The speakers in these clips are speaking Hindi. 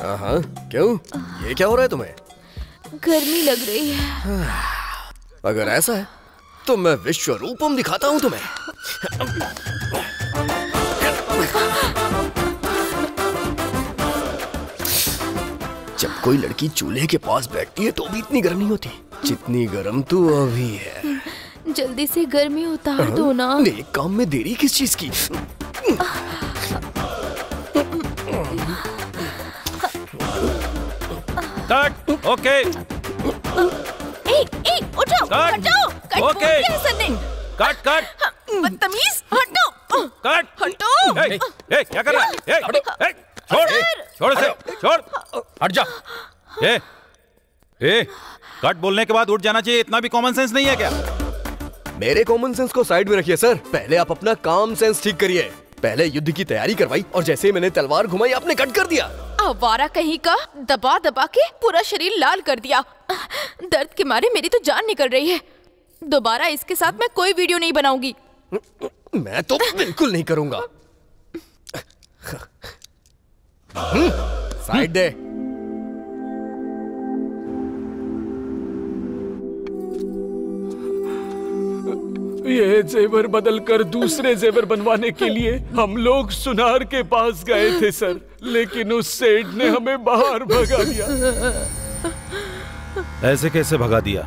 हाँ, क्यों? ये क्या हो रहा है तुम्हें? गर्मी लग रही है। अगर ऐसा है तो मैं विश्व रूपम दिखाता हूँ तुम्हें। जब कोई लड़की चूल्हे के पास बैठती है तो भी इतनी गर्म नहीं होती जितनी गर्म तू अभी है। जल्दी से गर्मी उतार दो ना। एक काम में देरी किस चीज की? कट। ओके। उठो, हटो। Cut okay. बोल दिया सर ने। कट। बदतमीज, हटो। कट। हटो। ए, क्या कर रहा है? छोड़ इसे, छोड़। हट जा। कट बोलने के बाद उठ जाना चाहिए, इतना भी कॉमन सेंस नहीं है क्या? मेरे कॉमन सेंस को साइड में रखिए सर, पहले आप अपना काम सेंस ठीक करिए। पहले युद्ध की तैयारी करवाई और जैसे ही मैंने तलवार घुमाई आपने कट कर दिया। आवारा कहीं का, दबा दबा के पूरा शरीर लाल कर दिया। दर्द के मारे मेरी तो जान निकल रही है। दोबारा इसके साथ मैं कोई वीडियो नहीं बनाऊंगी। मैं तो बिल्कुल नहीं करूंगा। साइड दे। ये जेवर बदल कर दूसरे जेवर बनवाने के लिए हम लोग सुनार के पास गए थे सर, लेकिन उस सेठ ने हमें बाहर भगा दिया। ऐसे कैसे भगा दिया?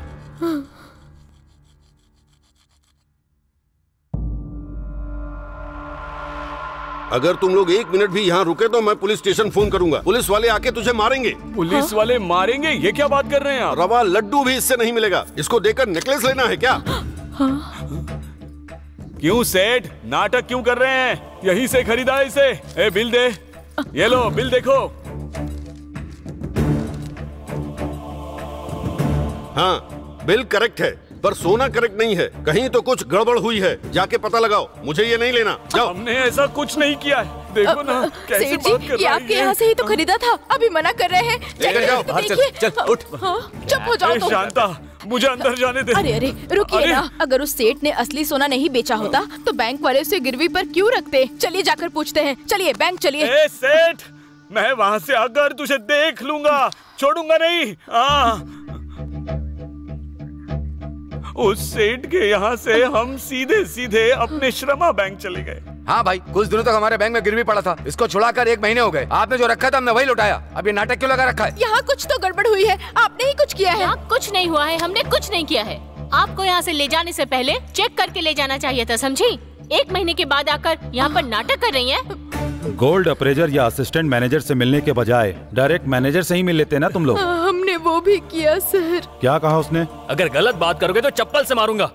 अगर तुम लोग 1 मिनट भी यहाँ रुके तो मैं पुलिस स्टेशन फोन करूंगा। पुलिस वाले आके तुझे मारेंगे। पुलिस वाले मारेंगे? ये क्या बात कर रहे हैं आप? रवा लड्डू भी इससे नहीं मिलेगा। इसको देकर नेकलेस लेना है क्या? क्यों सेठ, नाटक क्यों कर रहे हैं? यहीं से खरीदा है इसे। ए, बिल दे। ये लो बिल देखो। हाँ, बिल करेक्ट है पर सोना करेक्ट नहीं है। कहीं तो कुछ गड़बड़ हुई है, जाके पता लगाओ। मुझे ये नहीं लेना, जाओ। हमने ऐसा कुछ नहीं किया है। देखो ना कैसे सेठ बात जी, कर ये आपके यहाँ से ही तो खरीदा था, अभी मना कर रहे हैं। लेकर जाओ, बाहर चल, उठ। चुप हो जाओ तुम। शांता, मुझे अंदर जाने दे। अरे रुकिए ना। अगर उस सेठ ने असली सोना नहीं बेचा होता तो बैंक वाले उसे गिरवी पर क्यों रखते? चलिए जाकर पूछते हैं। चलिए बैंक चलिए। ए सेठ, मैं वहाँ से आकर तुझे देख लूंगा, छोड़ूंगा नहीं। उस सेठ के यहाँ से हम सीधे सीधे अपने श्रमा बैंक चले गए। हाँ भाई, कुछ दिनों तक हमारे बैंक में गिरवी पड़ा था। इसको छुड़ाकर 1 महीने हो गए। आपने जो रखा था हमने वही लौटाया। अब ये नाटक क्यों लगा रखा है? यहाँ कुछ तो गड़बड़ हुई है। आपने ही कुछ किया है। यहाँ कुछ नहीं हुआ है, हमने कुछ नहीं किया है। आपको यहाँ से ले जाने से पहले चेक करके ले जाना चाहिए था, समझी? 1 महीने के बाद आकर यहाँ पर नाटक कर रही हैं। गोल्ड अप्रेजर या असिस्टेंट मैनेजर से मिलने के बजाय डायरेक्ट मैनेजर से ही मिल लेते ना तुम लोग। हमने वो भी किया सर। क्या कहा उसने? अगर गलत बात करोगे तो चप्पल से मारूंगा।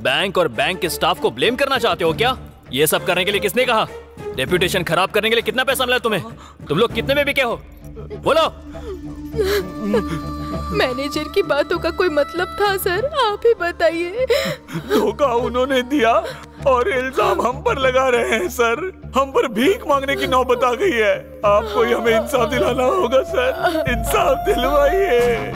बैंक और बैंक के स्टाफ को ब्लेम करना चाहते हो क्या? ये सब करने के लिए किसने कहा? रेप्यूटेशन खराब करने के लिए कितना पैसा मिला तुम्हें? तुम लोग कितने में बिके हो? बोलो। मैनेजर की बातों का कोई मतलब था सर? आप ही बताइए। धोखा उन्होंने दिया और इल्जाम हम पर लगा रहे हैं सर। हम पर भीख मांगने की नौबत आ गई है। आपको ही हमें इंसाफ दिलाना होगा सर। इंसाफ दिलवाइए।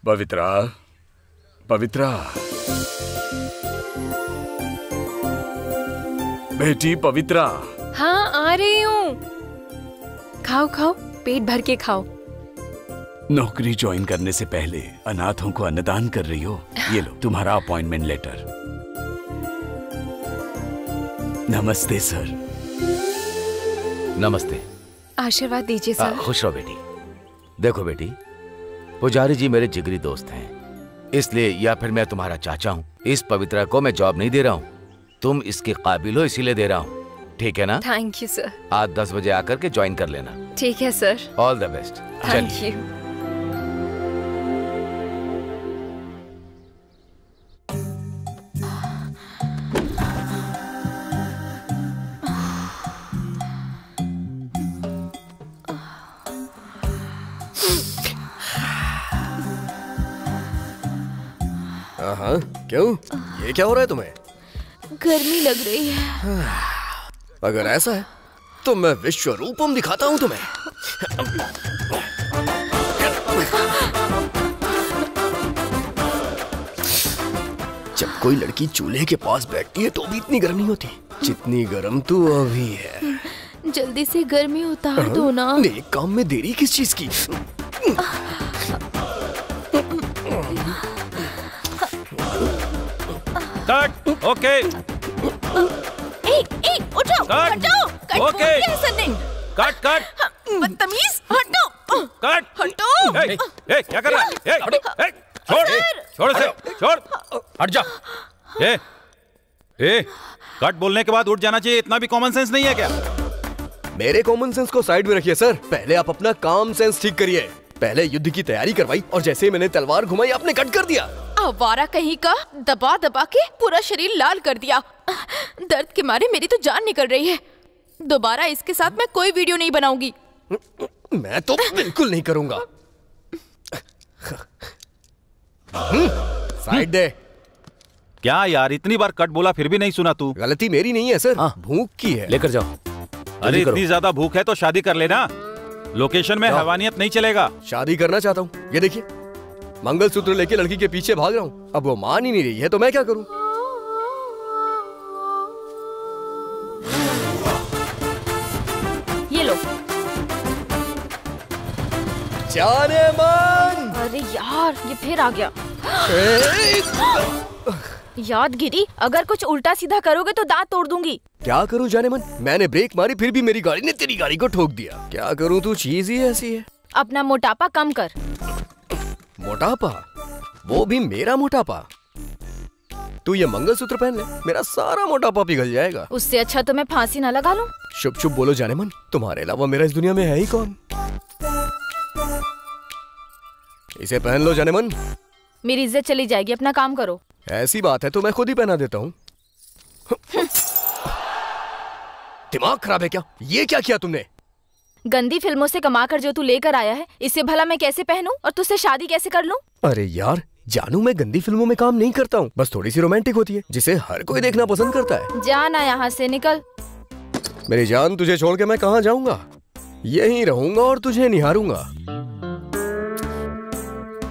पवित्रा, पवित्रा, बेटी पवित्रा। हाँ आ रही हूँ। खाओ खाओ, पेट भर के खाओ। नौकरी ज्वाइन करने से पहले अनाथों को अन्नदान कर रही हो। ये लो तुम्हारा अपॉइंटमेंट लेटर। नमस्ते सर। नमस्ते। आशीर्वाद दीजिए सर। खुश रहो बेटी। देखो बेटी, पुजारी जी मेरे जिगरी दोस्त हैं, इसलिए या फिर मैं तुम्हारा चाचा हूँ। इस पवित्रा को मैं जॉब नहीं दे रहा हूँ, तुम इसके काबिल हो इसीलिए दे रहा हूँ। ठीक है ना? Thank you sir. आज 10 बजे आकर के ज्वाइन कर लेना। ठीक है sir. All the best. Thank you. हाँ, क्यों? ये क्या हो रहा है तुम्हें? गर्मी लग रही है। अगर ऐसा है तो मैं विश्व रूपम दिखाता हूँ तुम्हें। जब कोई लड़की चूल्हे के पास बैठती है तो भी इतनी गर्म नहीं होती जितनी गर्म तू अभी है। जल्दी से गर्मी उतार दो ना। एक काम में देरी किस चीज की? कट। ओके। उठो, हटो। Cut okay. बोल दिया है सर ने। Cut cut. बदतमीज, हटो। कट। हटो। ए, क्या कर रहा है? ए, छोड़, छोड़ इसे, छोड़, हट जा। ए, कट बोलने के बाद उठ जाना चाहिए, इतना भी कॉमन सेंस नहीं है क्या? मेरे कॉमन सेंस को साइड में रखिए सर। पहले आप अपना काम सेंस ठीक करिए। पहले युद्ध की तैयारी करवाई और जैसे ही मैंने तलवार घुमाई आपने कट कर दिया। आवारा कहीं का, दबा दबा के पूरा शरीर लाल कर दिया। दर्द के मारे मेरी तो जान निकल रही है। दोबारा इसके साथ मैं कोई वीडियो नहीं बनाऊंगी। मैं तो बिल्कुल नहीं करूंगा। साइड दे। क्या यार, इतनी बार कट बोला फिर भी नहीं सुना तू? गलती मेरी नहीं है सर, भूख की है। लेकर जाओ। अरे इतनी ज्यादा भूख है तो शादी कर लेना। लोकेशन में हैवानियत नहीं चलेगा। शादी करना चाहता हूँ। ये देखिए, मंगलसूत्र लेके लड़की के पीछे भाग रहा हूँ। अब वो मान ही नहीं रही है तो मैं क्या करूँ? ये लो। जाने मन। अरे यार, ये फिर आ गया। यादगिरी, अगर कुछ उल्टा सीधा करोगे तो दांत तोड़ दूंगी। क्या करूं जाने मन? मैंने ब्रेक मारी फिर भी मेरी गाड़ी ने तेरी गाड़ी को ठोक दिया। क्या करूं, तू चीज ही ऐसी है। अपना मोटापा कम कर। मोटापा? वो भी मेरा मोटापा? तू ये मंगलसूत्र पहन ले, मेरा सारा मोटापा पिघल जाएगा। उससे अच्छा तो मैं फांसी न लगा लूं। शुभ शुभ बोलो जाने मन, तुम्हारे अलावा मेरा इस दुनिया में है ही कौन? इसे पहन लो जाने मन। मेरी इज्जत चली जाएगी, अपना काम करो। ऐसी बात है तो मैं खुद ही पहना देता हूँ। दिमाग खराब है क्या? ये क्या किया तुमने? गंदी फिल्मों से कमाकर जो तू लेकर आया है, इससे भला मैं कैसे पहनूं और तुझसे शादी कैसे कर लूं? अरे यार जानू, मैं गंदी फिल्मों में काम नहीं करता हूँ, बस थोड़ी सी रोमांटिक होती है जिसे हर कोई देखना पसंद करता है। जाना यहाँ से, निकल। मेरी जान, तुझे छोड़ के मैं कहाँ जाऊंगा? यहीं रहूंगा और तुझे निहारूंगा।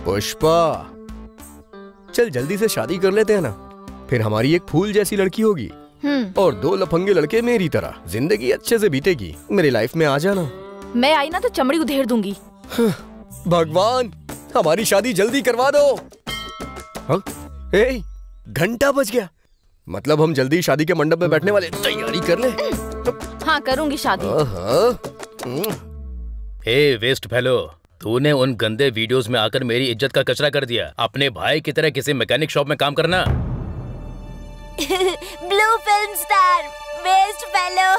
पुष्पा, चल जल्दी से शादी कर लेते हैं ना, फिर हमारी एक फूल जैसी लड़की होगी और 2 लफंगे लड़के मेरी तरह। जिंदगी अच्छे से बीतेगी। मेरी लाइफ में आ जाना। मैं आई ना तो चमड़ी उधेड़ दूंगी। भगवान, हमारी शादी जल्दी करवा दो। हाँ? ए, घंटा बज गया। मतलब हम जल्दी शादी के मंडप में बैठने वाले। तैयारी कर ले। हाँ, करूंगी शादी। हे वेस्ट फेलो, तूने उन गंदे वीडियोस में आकर मेरी इज्जत का कचरा कर दिया। अपने भाई की तरह किसी मैकेनिक शॉप में काम करना। Blue film star, waste fellow.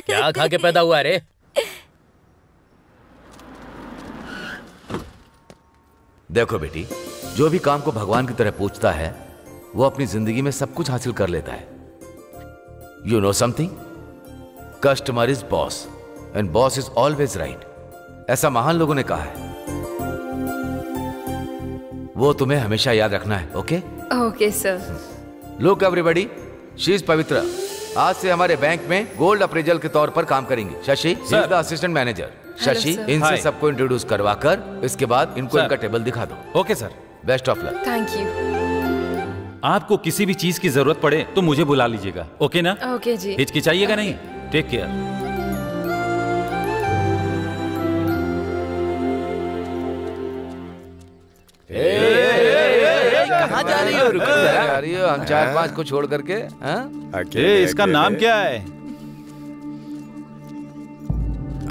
क्या खा के पैदा हुआ रे? देखो बेटी, जो भी काम को भगवान की तरह पूछता है वो अपनी जिंदगी में सब कुछ हासिल कर लेता है। You know something, customer is boss and boss is always right. ऐसा महान लोगों ने कहा है, वो तुम्हें हमेशा याद रखना है। Okay okay sir. Look everybody, she is Pavitra आज से हमारे बैंक में गोल्ड अप्रेजल के तौर पर काम करेंगी। Shashi is the assistant manager. Shashi, इनसे सबको इंट्रोड्यूस करवा कर इसके बाद इनको इनका टेबल दिखा दो। Okay sir. Best of luck. Thank you. आपको किसी भी चीज की जरूरत पड़े तो मुझे बुला लीजिएगा। ओके ना? ओके जी। हिचकिचाइएगा नहीं। Take care. कहाँ जा रही हो? रुको जा रही हो हम 4-5 को छोड़ करके? इसका नाम क्या है?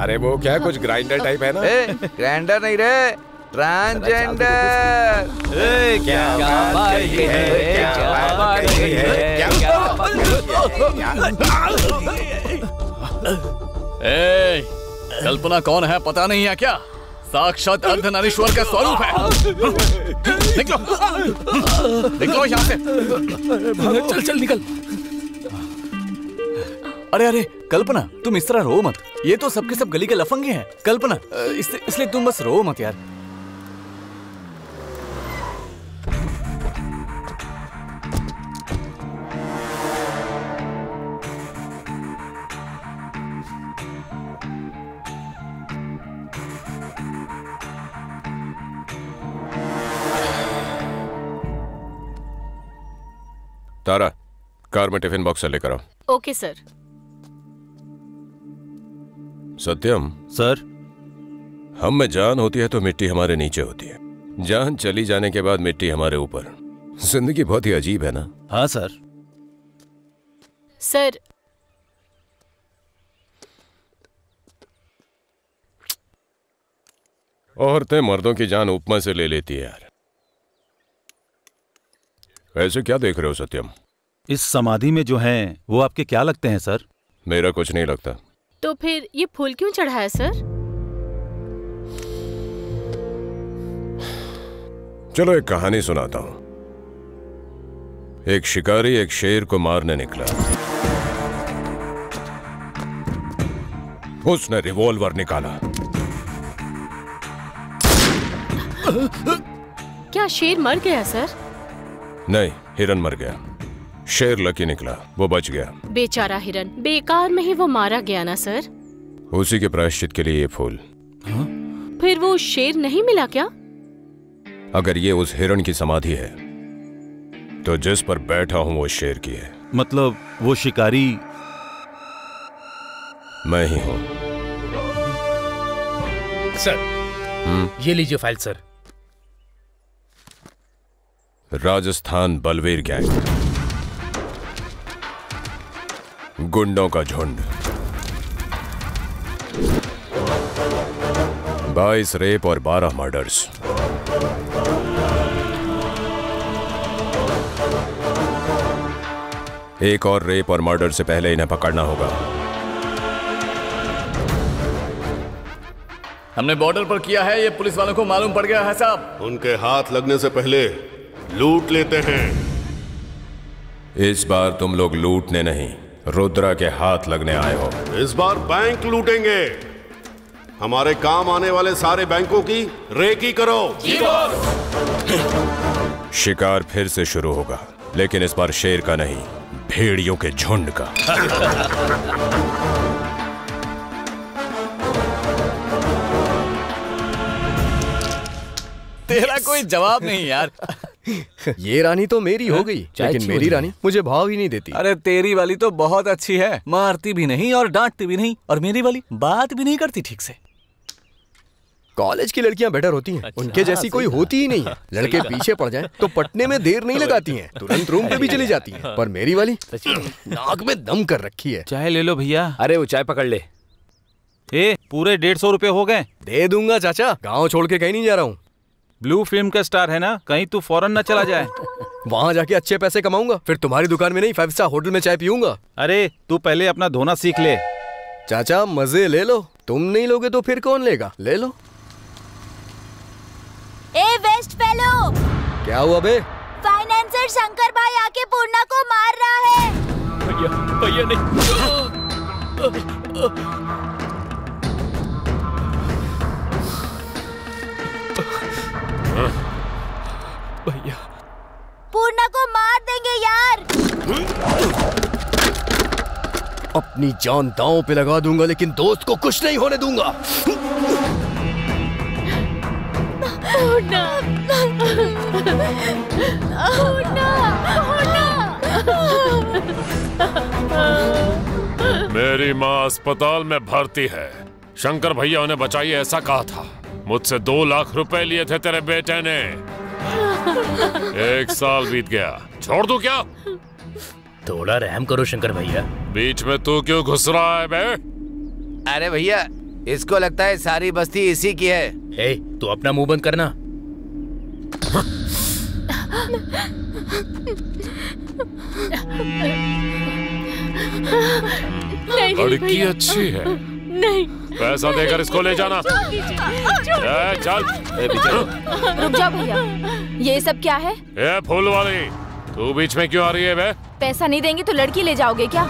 अरे वो क्या है, कुछ ग्राइंडर टाइप है ना? ग्राइंडर नहीं रे, ट्रांसजेंडर। क्या बात है? कल्पना कौन है पता नहीं है क्या? साक्षात अर्धनारीश्वर का स्वरूप है। निकलो, निकलो यहाँ से। चल चल निकल। अरे अरे कल्पना, तुम इस तरह रो मत। ये तो सबके सब गली के लफंगे हैं। कल्पना, इसलिए तुम बस रो मत यार। तारा, कार में टिफिन बॉक्स लेकर आओ। Okay sir. सत्यम सर, हम में जान होती है तो मिट्टी हमारे नीचे होती है, जान चली जाने के बाद मिट्टी हमारे ऊपर। जिंदगी बहुत ही अजीब है ना? हाँ सर। सर, औरतें मर्दों की जान उपमा से ले लेती है यार। ऐसे क्या देख रहे हो सत्यम? इस समाधि में जो हैं वो आपके क्या लगते हैं सर? मेरा कुछ नहीं लगता। तो फिर ये फूल क्यों चढ़ाया सर? चलो एक कहानी सुनाता हूं। एक शिकारी एक शेर को मारने निकला। उसने रिवॉल्वर निकाला। क्या शेर मर गया सर? नहीं, हिरन मर गया। शेर लकी निकला, वो बच गया। बेचारा हिरन, बेकार में ही वो मारा गया ना सर? उसी के प्रायश्चित के लिए ये फूल। फिर वो शेर नहीं मिला क्या? अगर ये उस हिरन की समाधि है तो जिस पर बैठा हूं वो शेर की है। मतलब वो शिकारी मैं ही हूं। सर, ये लीजिए file sir. Rajasthan Balveer gang, गुंडों का झुंड, 22 रेप और 12 मर्डर्स। एक और रेप और मर्डर से पहले इन्हें पकड़ना होगा। हमने बॉर्डर पर किया है, ये पुलिस वालों को मालूम पड़ गया है साहब। उनके हाथ लगने से पहले लूट लेते हैं। इस बार तुम लोग लूटने नहीं, रुद्रा के हाथ लगने आए हो। इस बार बैंक लूटेंगे। हमारे काम आने वाले सारे बैंकों की रेकी करो। जी बॉस। शिकार फिर से शुरू होगा, लेकिन इस बार शेर का नहीं, भेड़ियों के झुंड का। तेरा कोई जवाब नहीं यार। ये रानी तो मेरी हो गई, लेकिन मेरी रानी मुझे भाव ही नहीं देती। अरे तेरी वाली तो बहुत अच्छी है, मारती भी नहीं और डांटती भी नहीं, और मेरी वाली बात भी नहीं करती ठीक से। कॉलेज की लड़कियां बेटर होती हैं। उनके जैसी कोई होती ही नहीं है। लड़के पीछे पड़ जाएं तो पटने में देर नहीं लगाती हैं, तुरंत रूम पे भी चली जाती हैं। पर मेरी वाली नाक में दम कर रखी है। चाय ले लो भैया। अरे वो चाय पकड़ ले। पूरे 150 रुपए हो गए। दे दूंगा चाचा, गाँव छोड़ के कहीं नहीं जा रहा हूँ। ब्लू फिल्म का स्टार है ना, कहीं तू फौरन न चला जाए। वहाँ जाके अच्छे पैसे कमाऊंगा, फिर तुम्हारी दुकान में नहीं 5 स्टार होटल में चाय पीऊंगा। अरे तू पहले अपना धोना सीख ले। चाचा मजे ले लो, तुम नहीं लोगे तो फिर कौन लेगा? ले लो। ए वेस्ट फेलो, क्या हुआ बे? फाइनेंसर शंकर भाई आके पूर्णा को मार रहा है। भैया नहीं। भैया पूर्णा को मार देंगे यार। अपनी जान दांव पे लगा दूंगा, लेकिन दोस्त को कुछ नहीं होने दूंगा। पूर्णा, मेरी माँ अस्पताल में भर्ती है। शंकर भैया उन्हें बचाइए ऐसा कहा था। मुझसे 2 लाख रुपए लिए थे तेरे बेटे ने। 1 साल बीत गया, छोड़ दूं क्या? थोड़ा रहम करो शंकर भैया। बीच में तू क्यों घुस रहा है बे? अरे भैया, इसको लगता है सारी बस्ती इसी की है। ए, तू अपना मुंह बंद करना। लड़की अच्छी है। नहीं, पैसा देकर इसको ले जाना। चल। रुक जाओ भैया, ये सब क्या है? ए फूल वाली, तू बीच में क्यों आ रही है बे? पैसा नहीं देंगे तो लड़की ले जाओगे क्या?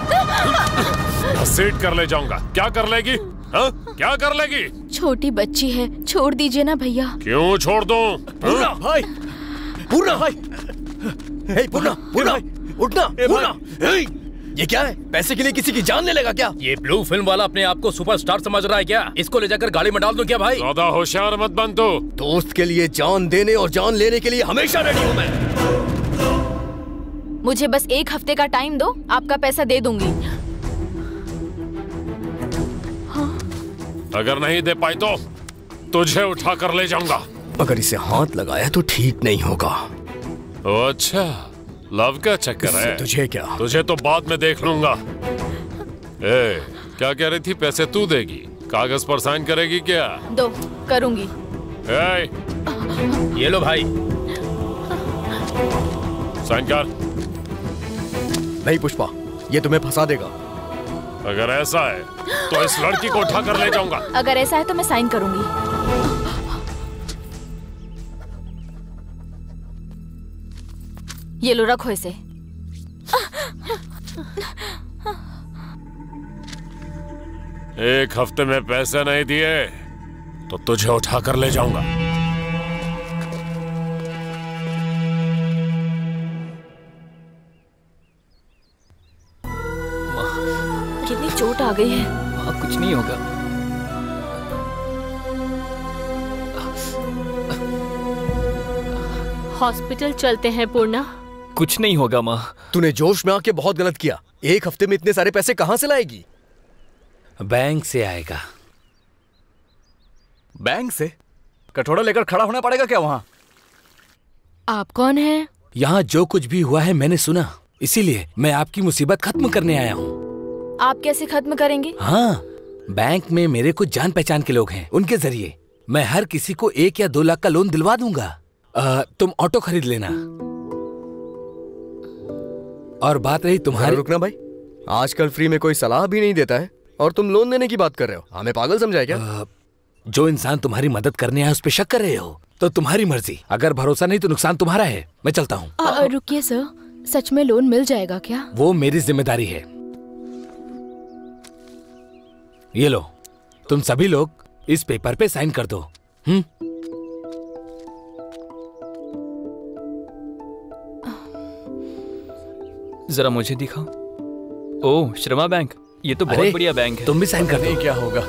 घसीट कर ले जाऊंगा। क्या कर लेगी? हाँ? क्या कर लेगी? छोटी बच्ची है, छोड़ दीजिए ना भैया। क्यों छोड़ दूं? पूर्णा भाई, पूर्णा भाई, पूर्णा, पूर्णा, उठना, पूर्णा। ये क्या है? पैसे के लिए किसी की जान ले लेगा क्या? ये ब्लू फिल्म वाला अपने आप को सुपरस्टार समझ रहा है क्या? इसको ले जाकर गाड़ी में डाल दो क्या भाई? ज्यादा होशियार मत बन तू। दोस्त के लिए जान देने और जान लेने के लिए हमेशा रेडी हूँ मैं। मुझे बस 1 हफ्ते का टाइम दो, आपका पैसा दे दूंगी। अगर नहीं दे पाई तो तुझे उठा कर ले जाऊंगा। अगर इसे हाथ लगाया तो ठीक नहीं होगा। अच्छा, लव का चक्कर है तुझे? क्या तुझे तो बाद में देख लूंगा। ए, क्या कह रही थी? पैसे तू देगी, कागज पर साइन करेगी क्या? दो, करूंगी। ये लो भाई, साइन कर। नहीं पुष्पा, ये तुम्हें फंसा देगा। अगर ऐसा है तो इस लड़की को उठा कर ले जाऊंगा। अगर ऐसा है तो मैं साइन करूंगी। ये लो, रखो इसे। एक हफ्ते में पैसे नहीं दिए तो तुझे उठा कर ले जाऊंगा। कितनी चोट आ गई है। हाँ, कुछ नहीं होगा। हॉस्पिटल चलते हैं पूर्णा। कुछ नहीं होगा माँ। तूने जोश में आके बहुत गलत किया। 1 हफ्ते में इतने सारे पैसे कहाँ से लाएगी? बैंक से आएगा। बैंक से? कटोरा लेकर खड़ा होना पड़ेगा क्या वहां? आप कौन हैं? यहाँ जो कुछ भी हुआ है मैंने सुना, इसीलिए मैं आपकी मुसीबत खत्म करने आया हूँ। आप कैसे खत्म करेंगे? हाँ, बैंक में मेरे कुछ जान पहचान के लोग हैं, उनके जरिए मैं हर किसी को 1 या 2 लाख का लोन दिलवा दूंगा। तुम ऑटो खरीद लेना। और बात रही तुम्हारी। रुकना भाई, आजकल फ्री में कोई सलाह भी नहीं देता है और तुम लोन देने की बात कर रहे हो। हमें पागल समझाए क्या? जो इंसान तुम्हारी मदद करने आया उस पे शक कर रहे हो तो तुम्हारी मर्जी। अगर भरोसा नहीं तो नुकसान तुम्हारा है। मैं चलता हूँ। रुकिए सर, सच में लोन मिल जाएगा क्या? वो मेरी जिम्मेदारी है। ये लो, तुम सभी लोग इस पेपर पे साइन कर दो। जरा मुझे दिखाओ। ओह, श्रमा बैंक, ये तो बहुत बढ़िया बैंक है। तुम भी साइन कर दो। क्या होगा?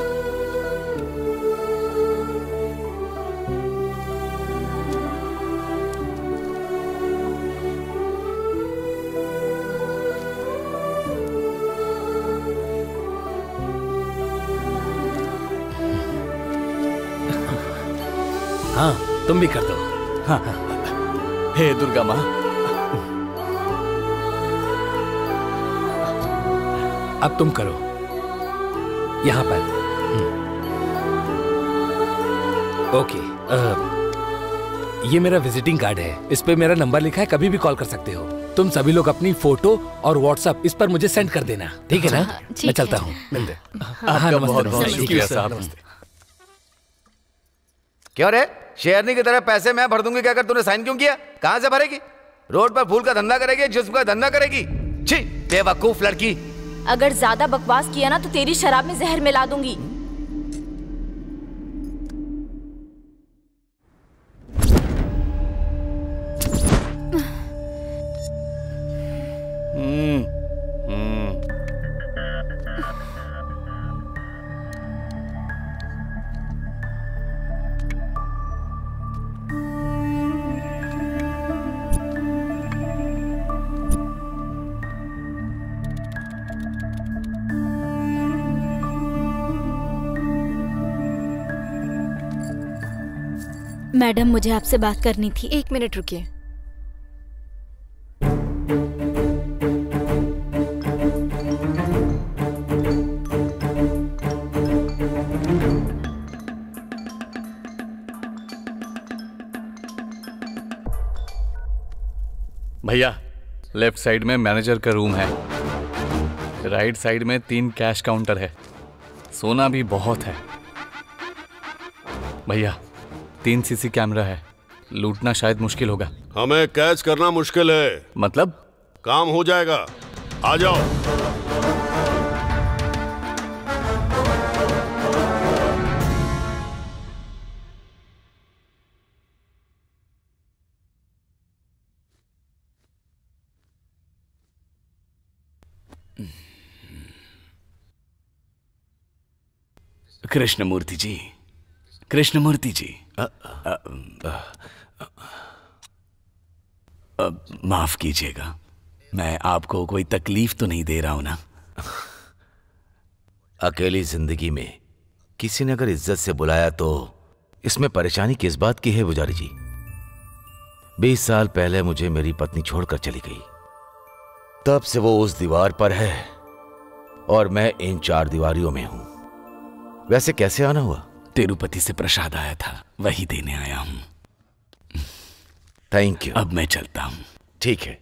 हाँ, तुम भी कर दो। हाँ, हे दुर्गा माँ, अब तुम करो यहाँ पर। ओके, ये मेरा विजिटिंग कार्ड है, इस पे मेरा नंबर लिखा है, कभी भी कॉल कर सकते हो। तुम सभी लोग अपनी फोटो और व्हाट्सएप इस पर मुझे सेंड कर देना, ठीक है ना? मैं चलता हूँ। आपका बहुत बहुत शुक्रिया साहब। क्यों रे, शेरनी की तरह पैसे मैं भर दूंगी, क्या कर तूने साइन क्यों किया? कहाँ से भरेगी? रोड पर फूल का धंधा करेगी, जिस्म का धंधा करेगी? छी, बेवकूफ लड़की। अगर ज्यादा बकवास किया ना तो तेरी शराब में जहर मिला दूंगी। मैडम, मुझे आपसे बात करनी थी। 1 मिनट रुकिए। भैया, लेफ्ट साइड में मैनेजर का रूम है, राइट साइड में 3 कैश काउंटर है, सोना भी बहुत है। भैया, 3 सीसी कैमरा है, लूटना शायद मुश्किल होगा। हमें कैच करना मुश्किल है। मतलब? काम हो जाएगा, आ जाओ। कृष्णमूर्ति जी, कृष्णमूर्ति जी, माफ कीजिएगा, मैं आपको कोई तकलीफ तो नहीं दे रहा हूं ना? अकेली जिंदगी में किसी ने अगर इज्जत से बुलाया तो इसमें परेशानी किस बात की है पुजारी जी? 20 साल पहले मुझे मेरी पत्नी छोड़कर चली गई, तब से वो उस दीवार पर है और मैं इन 4 दीवारियों में हूं। वैसे कैसे आना हुआ? तिरुपति से प्रसाद आया था, वही देने आया हूं। Thank you. अब मैं चलता हूं। ठीक है।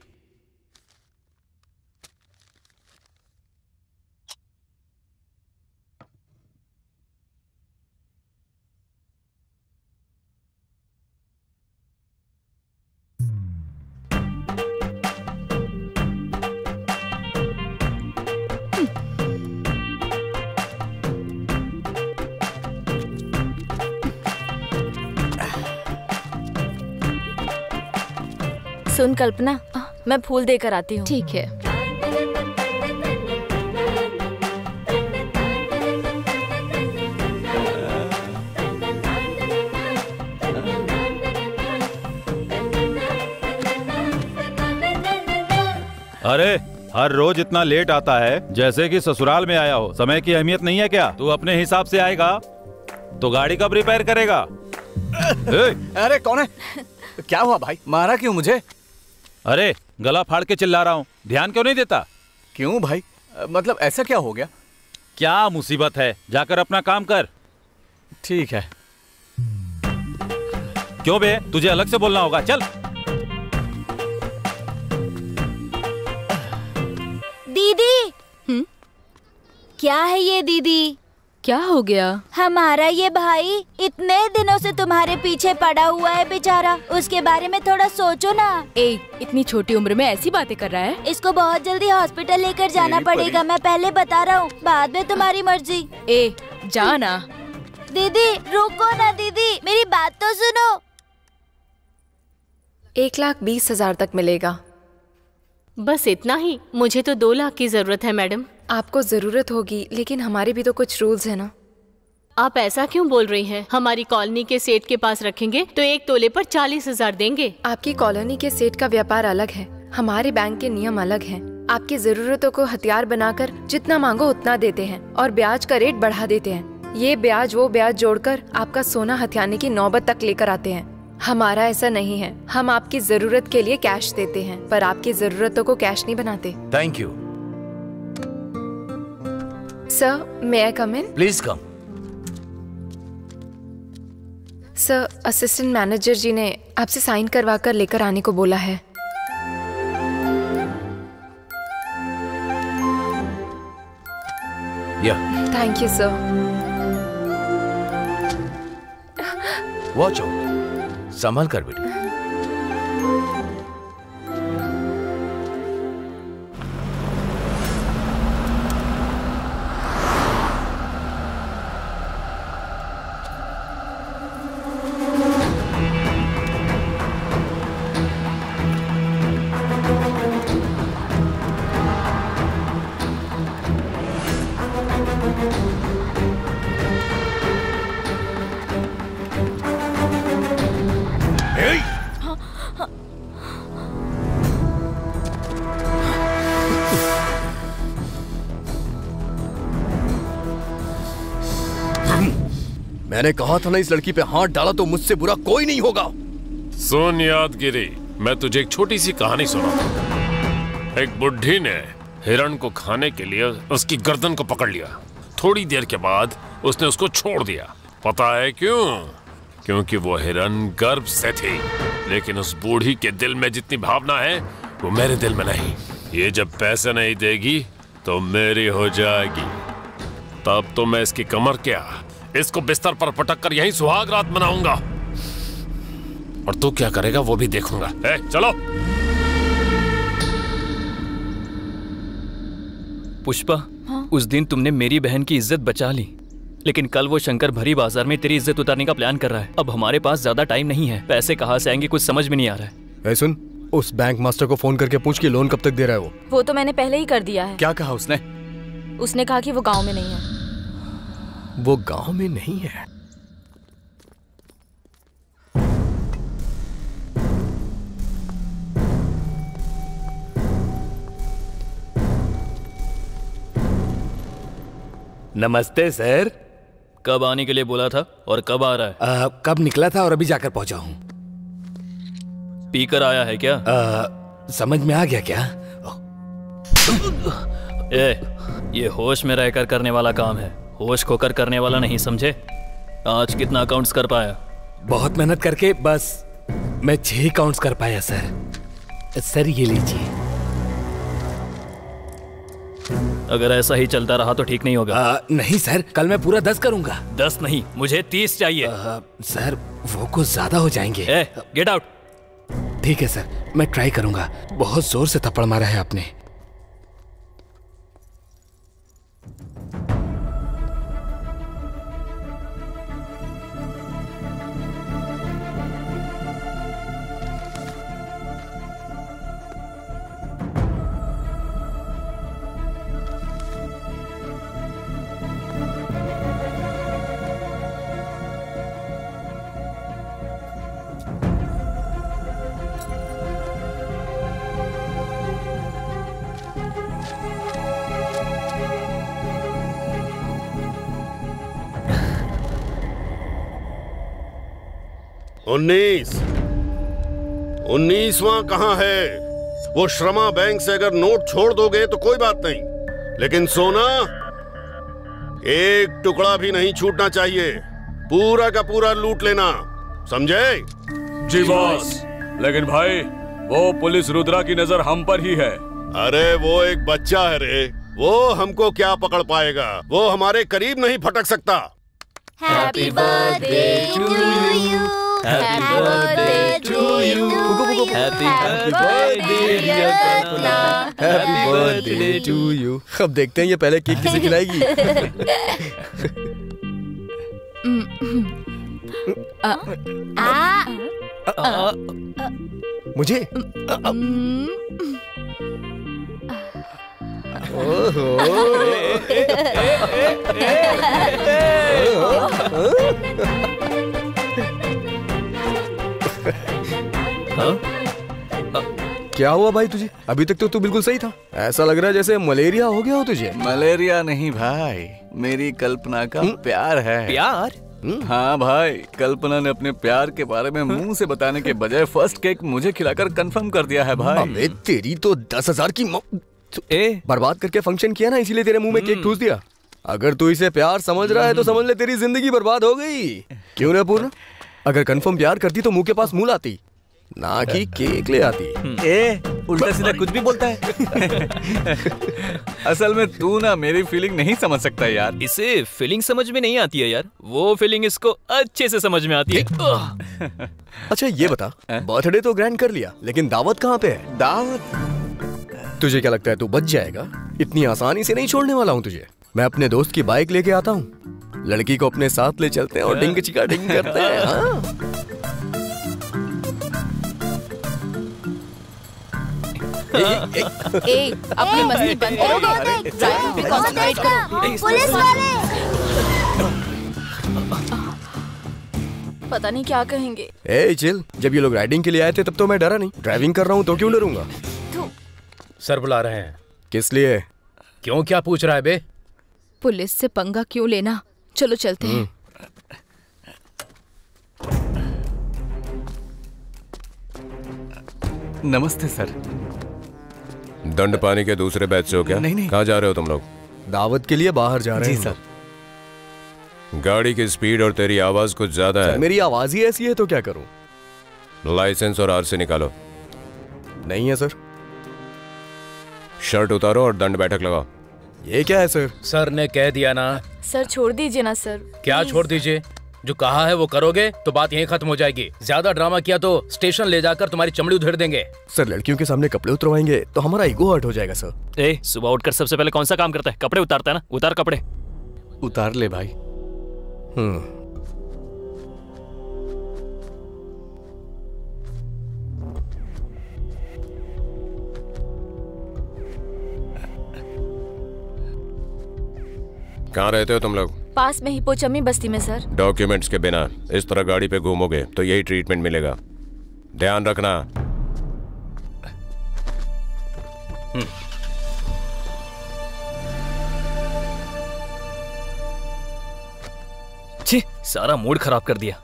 सुन कल्पना, मैं फूल देकर आती हूँ। ठीक है। अरे हर रोज इतना लेट आता है जैसे कि ससुराल में आया हो। समय की अहमियत नहीं है क्या? तू अपने हिसाब से आएगा तो गाड़ी कब रिपेयर करेगा? अरे कौन है? क्या हुआ भाई? मारा क्यों मुझे? अरे गला फाड़ के चिल्ला रहा हूँ, ध्यान क्यों नहीं देता? क्यों भाई? मतलब ऐसा क्या हो गया? क्या मुसीबत है? जाकर अपना काम कर। ठीक है। क्यों बे, तुझे अलग से बोलना होगा। चल। दीदी। क्या है ये दीदी? क्या हो गया? हमारा ये भाई इतने दिनों से तुम्हारे पीछे पड़ा हुआ है बेचारा, उसके बारे में थोड़ा सोचो ना। इतनी छोटी उम्र में ऐसी बातें कर रहा है? इसको बहुत जल्दी हॉस्पिटल लेकर जाना पड़ेगा। मैं पहले बता रहा हूँ, बाद में तुम्हारी मर्जी। जा ना। दीदी रुको ना दीदी, मेरी बात तो सुनो। 1,20,000 तक मिलेगा। बस इतना ही? मुझे तो 2 लाख की जरूरत है मैडम। आपको जरूरत होगी, लेकिन हमारे भी तो कुछ रूल्स है ना। आप ऐसा क्यों बोल रही हैं? हमारी कॉलोनी के सेठ के पास रखेंगे तो 1 तोले पर 40,000 देंगे। आपकी कॉलोनी के सेठ का व्यापार अलग है, हमारे बैंक के नियम अलग हैं। आपकी जरूरतों को हथियार बनाकर जितना मांगो उतना देते हैं और ब्याज का रेट बढ़ा देते हैं। ये ब्याज वो ब्याज जोड़कर आपका सोना हथियाने की नौबत तक लेकर आते हैं। हमारा ऐसा नहीं है, हम आपकी जरूरत के लिए कैश देते हैं पर आपकी जरूरतों को कैश नहीं बनाते। Thank you. Sir, may I come in? Please come. Sir, assistant manager ji ने आपसे साइन करवा कर लेकर आने को बोला है। Thank you sir. Watch out, संभल कर बेटी। मैंने कहा था ना, इस लड़की पे हाथ डाला तो मुझसे बुरा कोई नहीं होगा। सुन यादगिरी, मैं तुझे एक छोटी सी कहानी सुनाता। एक बुढ़ी ने हिरण को खाने के लिए उसकी गर्दन को पकड़ लिया। थोड़ी देर के बाद उसने उसको छोड़ दिया। पता है क्यों? क्योंकि वो हिरण गर्भ से थी। लेकिन उस बूढ़ी के दिल में जितनी भावना है वो मेरे दिल में नहीं। ये जब पैसे नहीं देगी तो मेरी हो जाएगी। तब तो मैं इसकी कमर क्या, इसको बिस्तर पर पटक कर यहीं सुहाग रात मनाऊंगा। और तू क्या करेगा वो भी देखूंगा। चलो। पुष्पा, उस दिन तुमने मेरी बहन की इज्जत बचा ली, लेकिन कल वो शंकर भरी बाजार में तेरी इज्जत उतारने का प्लान कर रहा है। अब हमारे पास ज्यादा टाइम नहीं है, पैसे कहाँ से आएंगे कुछ समझ में नहीं आ रहा है। सुन, उस बैंक मास्टर को फोन करके पूछ कि लोन कब तक दे रहा है वो तो मैंने पहले ही कर दिया है। क्या कहा उसने? उसने कहा कि वो गांव में नहीं है। वो गांव में नहीं है? नमस्ते सर। कब आने के लिए बोला था और कब आ रहा है? कब निकला था और अभी जाकर पहुंचा हूँ। पीकर आया है क्या? समझ में आ गया क्या? ये होश में रहकर करने वाला काम है, होश खोकर करने वाला नहीं, समझे? आज कितना अकाउंट्स कर पाया? बहुत मेहनत करके बस मैं 6 काउंट्स कर पाया सर। सर ये लीजिए। अगर ऐसा ही चलता रहा तो ठीक नहीं होगा। नहीं सर, कल मैं पूरा 10 करूंगा। 10 नहीं, मुझे 30 चाहिए। सर वो कुछ ज्यादा हो जाएंगे। Get out. ठीक है सर, मैं ट्राई करूंगा। बहुत जोर से थप्पड़ मारा है आपने। उन्नीसवां कहाँ है? वो श्रमा बैंक से अगर नोट छोड़ दोगे तो कोई बात नहीं, लेकिन सोना एक टुकड़ा भी नहीं छूटना चाहिए। पूरा का पूरा लूट लेना, समझे? जी बॉस। लेकिन भाई वो पुलिस रुद्रा की नजर हम पर ही है। अरे वो एक बच्चा है रे, वो हमको क्या पकड़ पाएगा? वो हमारे करीब नहीं फटक सकता। Happy birthday to you, happy birthday to you, happy birthday to you. अब देखते हैं ये पहले केक किसे खिलाएगी। मुझे? क्या हुआ भाई तुझे? अभी तक तो तू बिल्कुल सही था। ऐसा लग रहा है जैसे मलेरिया हो गया हो तुझे। मलेरिया नहीं भाई, मेरी कल्पना का प्यार है। प्यार? हाँ भाई, कल्पना ने अपने प्यार के बारे में मुंह से बताने के बजाय फर्स्ट केक मुझे खिलाकर कंफर्म कर दिया है भाई। अबे तेरी तो 10,000 की बर्बाद करके फंक्शन किया ना, इसीलिए तेरे मुंह में केक ठूस दिया। अगर तू इसे प्यार समझ रहा है तो समझ ले तेरी जिंदगी बर्बाद हो गई। क्यों ना पूर्ण? अगर कंफर्म प्यार करती तो मुंह के पास मुंह लाती, ना कि केक ले आती। उल्टा सीधा कुछ भी बोलता है। असल में तू ना मेरी फीलिंग नहीं समझ सकता यार। इसे फीलिंग समझ में नहीं आती है यार, वो फीलिंग इसको अच्छे से समझ में आती है। अच्छा ये बता, बर्थडे तो ग्रैंड कर लिया, लेकिन दावत कहाँ पे है? दावत? तुझे क्या लगता है तू बच जाएगा? इतनी आसानी से नहीं छोड़ने वाला हूँ तुझे। मैं अपने दोस्त की बाइक लेके आता हूँ, लड़की को अपने साथ ले चलते हैं और डिंग चिका डिंग करते हैं। हाँ? अपनी मस्ती बंद करोगे? ड्राइविंग पे कंसंट्रेट करो। पुलिस वाले पता नहीं क्या कहेंगे। ए चिल, जब ये लोग राइडिंग के लिए आए थे तब तो मैं डरा नहीं। ड्राइविंग कर रहा हूँ तो क्यों डरूंगा? सर बुला रहे हैं। किस लिए? क्यों, क्या पूछ रहा है बे? पुलिस से पंगा क्यों लेना, चलो चलते हैं। नमस्ते सर। दंड पानी के दूसरे बैच से हो क्या? नहीं। कहाँ जा रहे हो तुम लोग? दावत के लिए बाहर जा रहे हैं। जी सर। गाड़ी की स्पीड और तेरी आवाज कुछ ज्यादा है। मेरी आवाज ही ऐसी है तो क्या करूं? लाइसेंस और आरसी निकालो। नहीं है सर। शर्ट उतारो और दंड बैठक लगाओ। ये क्या है सर? सर ने कह दिया ना। सर छोड़ दीजिए ना सर। क्या छोड़ दीजिए? जो कहा है वो करोगे तो बात यहीं खत्म हो जाएगी। ज्यादा ड्रामा किया तो स्टेशन ले जाकर तुम्हारी चमड़ी उधेड़ देंगे। सर लड़कियों के सामने कपड़े उतरवाएंगे तो हमारा ईगो हर्ट हो जाएगा सर। सुबह उठकर सबसे पहले कौन सा काम करता है? कपड़े उतारता है ना, उतार कपड़े। उतार ले भाई। कहाँ रहते हो तुम लोग? पास में ही पोचम्मी बस्ती में सर। डॉक्यूमेंट्स के बिना इस तरह गाड़ी पे घूमोगे तो यही ट्रीटमेंट मिलेगा, ध्यान रखना। छी, सारा मूड खराब कर दिया।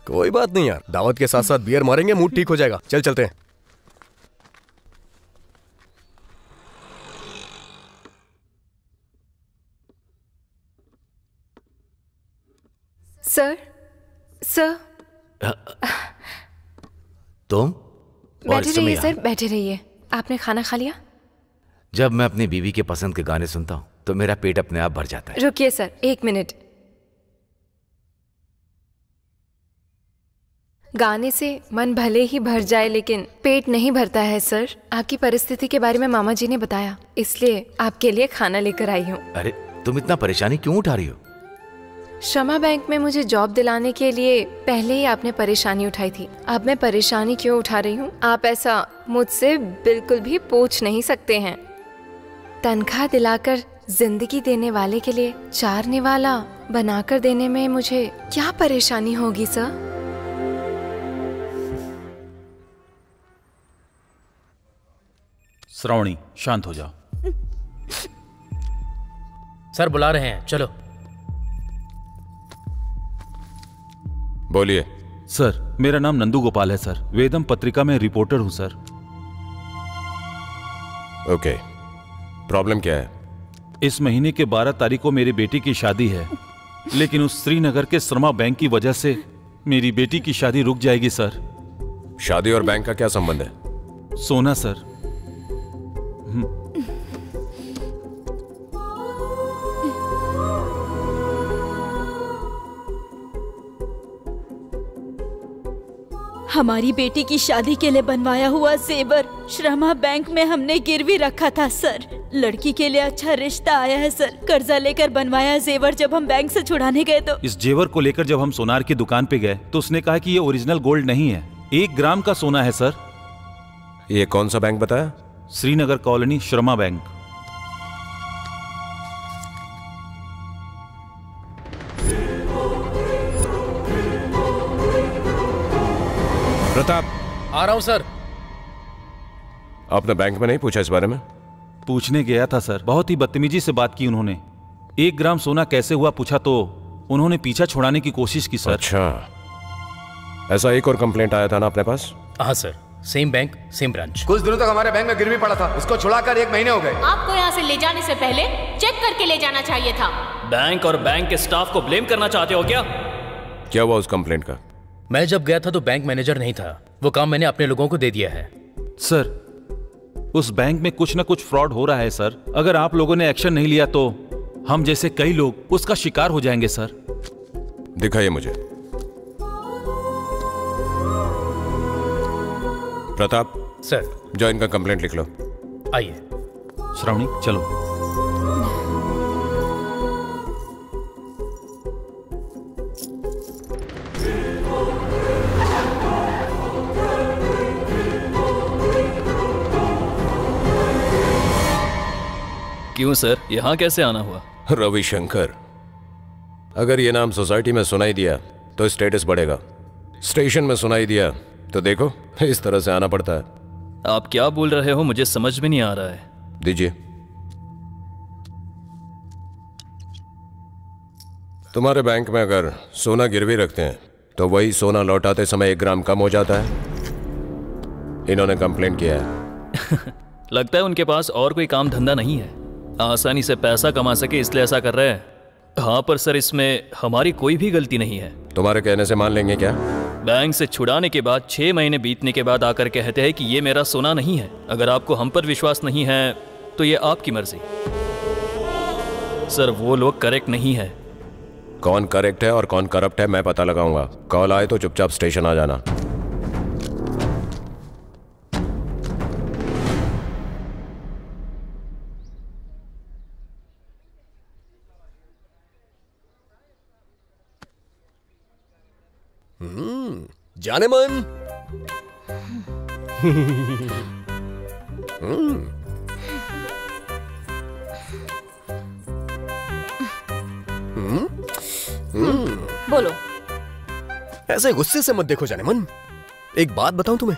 कोई बात नहीं यार, दावत के साथ साथ बियर मारेंगे, मूड ठीक हो जाएगा। चल चलते हैं। Sir, sir. तुम? बैठे रहिए सर, बैठे रहिए। आपने खाना खा लिया? जब मैं अपनी बीवी के पसंद के गाने सुनता हूँ तो मेरा पेट अपने आप भर जाता है। रुकिए सर, 1 मिनट। गाने से मन भले ही भर जाए लेकिन पेट नहीं भरता है सर। आपकी परिस्थिति के बारे में मामा जी ने बताया, इसलिए आपके लिए खाना लेकर आई हूँ। अरे तुम इतना परेशानी क्यों उठा रही हो? श्रमा बैंक में मुझे जॉब दिलाने के लिए पहले ही आपने परेशानी उठाई थी। अब मैं परेशानी क्यों उठा रही हूँ आप ऐसा मुझसे बिल्कुल भी पूछ नहीं सकते हैं। तनख्वाह दिलाकर जिंदगी देने वाले के लिए चारने वाला बनाकर देने में मुझे क्या परेशानी होगी सर? श्रावणी शांत हो जाओ। सर बुला रहे हैं, चलो। बोलिए। सर मेरा नाम नंदू गोपाल है सर, वेदम पत्रिका में रिपोर्टर हूं सर। ओके, प्रॉब्लम क्या है? इस महीने के 12 तारीख को मेरी बेटी की शादी है, लेकिन उस श्रीनगर के श्रमा बैंक की वजह से मेरी बेटी की शादी रुक जाएगी सर। शादी और बैंक का क्या संबंध है? सोना सर। हमारी बेटी की शादी के लिए बनवाया हुआ जेवर श्रमा बैंक में हमने गिरवी रखा था सर। लड़की के लिए अच्छा रिश्ता आया है सर। कर्जा लेकर बनवाया जेवर जब हम बैंक से छुड़ाने गए तो इस जेवर को लेकर जब हम सोनार की दुकान पे गए तो उसने कहा कि ये ओरिजिनल गोल्ड नहीं है, 1 ग्राम का सोना है सर। ये कौन सा बैंक बताया? श्रीनगर कॉलोनी श्रमा बैंक। प्रताप। आ रहा हूं सर। आपने बैंक में नहीं पूछा इस बारे में? पूछने गया था सर, बहुत ही बदतमीजी से बात की उन्होंने। 1 ग्राम सोना कैसे हुआ पूछा तो उन्होंने पीछा छुड़ाने की कोशिश की सर। अच्छा, ऐसा एक और कंप्लेंट आया था ना अपने पास? हाँ sir, same bank same branch. कुछ दिनों तक हमारे बैंक में गिरवी पड़ा था, उसको छुड़ाकर 1 महीने हो गए। आपको यहाँ से ले जाने से पहले चेक करके ले जाना चाहिए था। बैंक और बैंक के स्टाफ को ब्लेम करना चाहते हो क्या? क्या हुआ उस कंप्लेंट का? मैं जब गया था तो बैंक मैनेजर नहीं था, वो काम मैंने अपने लोगों को दे दिया है। सर उस बैंक में कुछ ना कुछ फ्रॉड हो रहा है सर। अगर आप लोगों ने एक्शन नहीं लिया तो हम जैसे कई लोग उसका शिकार हो जाएंगे सर। दिखाइए मुझे। प्रताप सर, जाओ इनका कंप्लेंट लिख लो। आइए। श्रावणी चलो। क्यों सर, यहाँ कैसे आना हुआ? रविशंकर, अगर ये नाम सोसाइटी में सुनाई दिया तो स्टेटस बढ़ेगा, स्टेशन में सुनाई दिया तो देखो इस तरह से आना पड़ता है। आप क्या बोल रहे हो मुझे समझ में नहीं आ रहा है। दीजिए। तुम्हारे बैंक में अगर सोना गिरवी रखते हैं तो वही सोना लौटाते समय 1 ग्राम कम हो जाता है। इन्होंने कंप्लेंट किया है। लगता है उनके पास और कोई काम धंधा नहीं है, आसानी से पैसा कमा सके इसलिए ऐसा कर रहे हैं। हाँ पर सर इसमें हमारी कोई भी गलती नहीं है। तुम्हारे कहने से मान लेंगे क्या? बैंक से छुड़ाने के बाद 6 महीने बीतने के बाद आकर कहते हैं कि ये मेरा सोना नहीं है। अगर आपको हम पर विश्वास नहीं है तो ये आपकी मर्जी। सर वो लोग करेक्ट नहीं है। कौन करेक्ट है और कौन करप्ट है मैं पता लगाऊंगा। कॉल आए तो चुपचाप स्टेशन आ जाना। जाने मन। बोलो। ऐसे गुस्से से मत देखो जाने मन। एक बात बताऊं तुम्हें,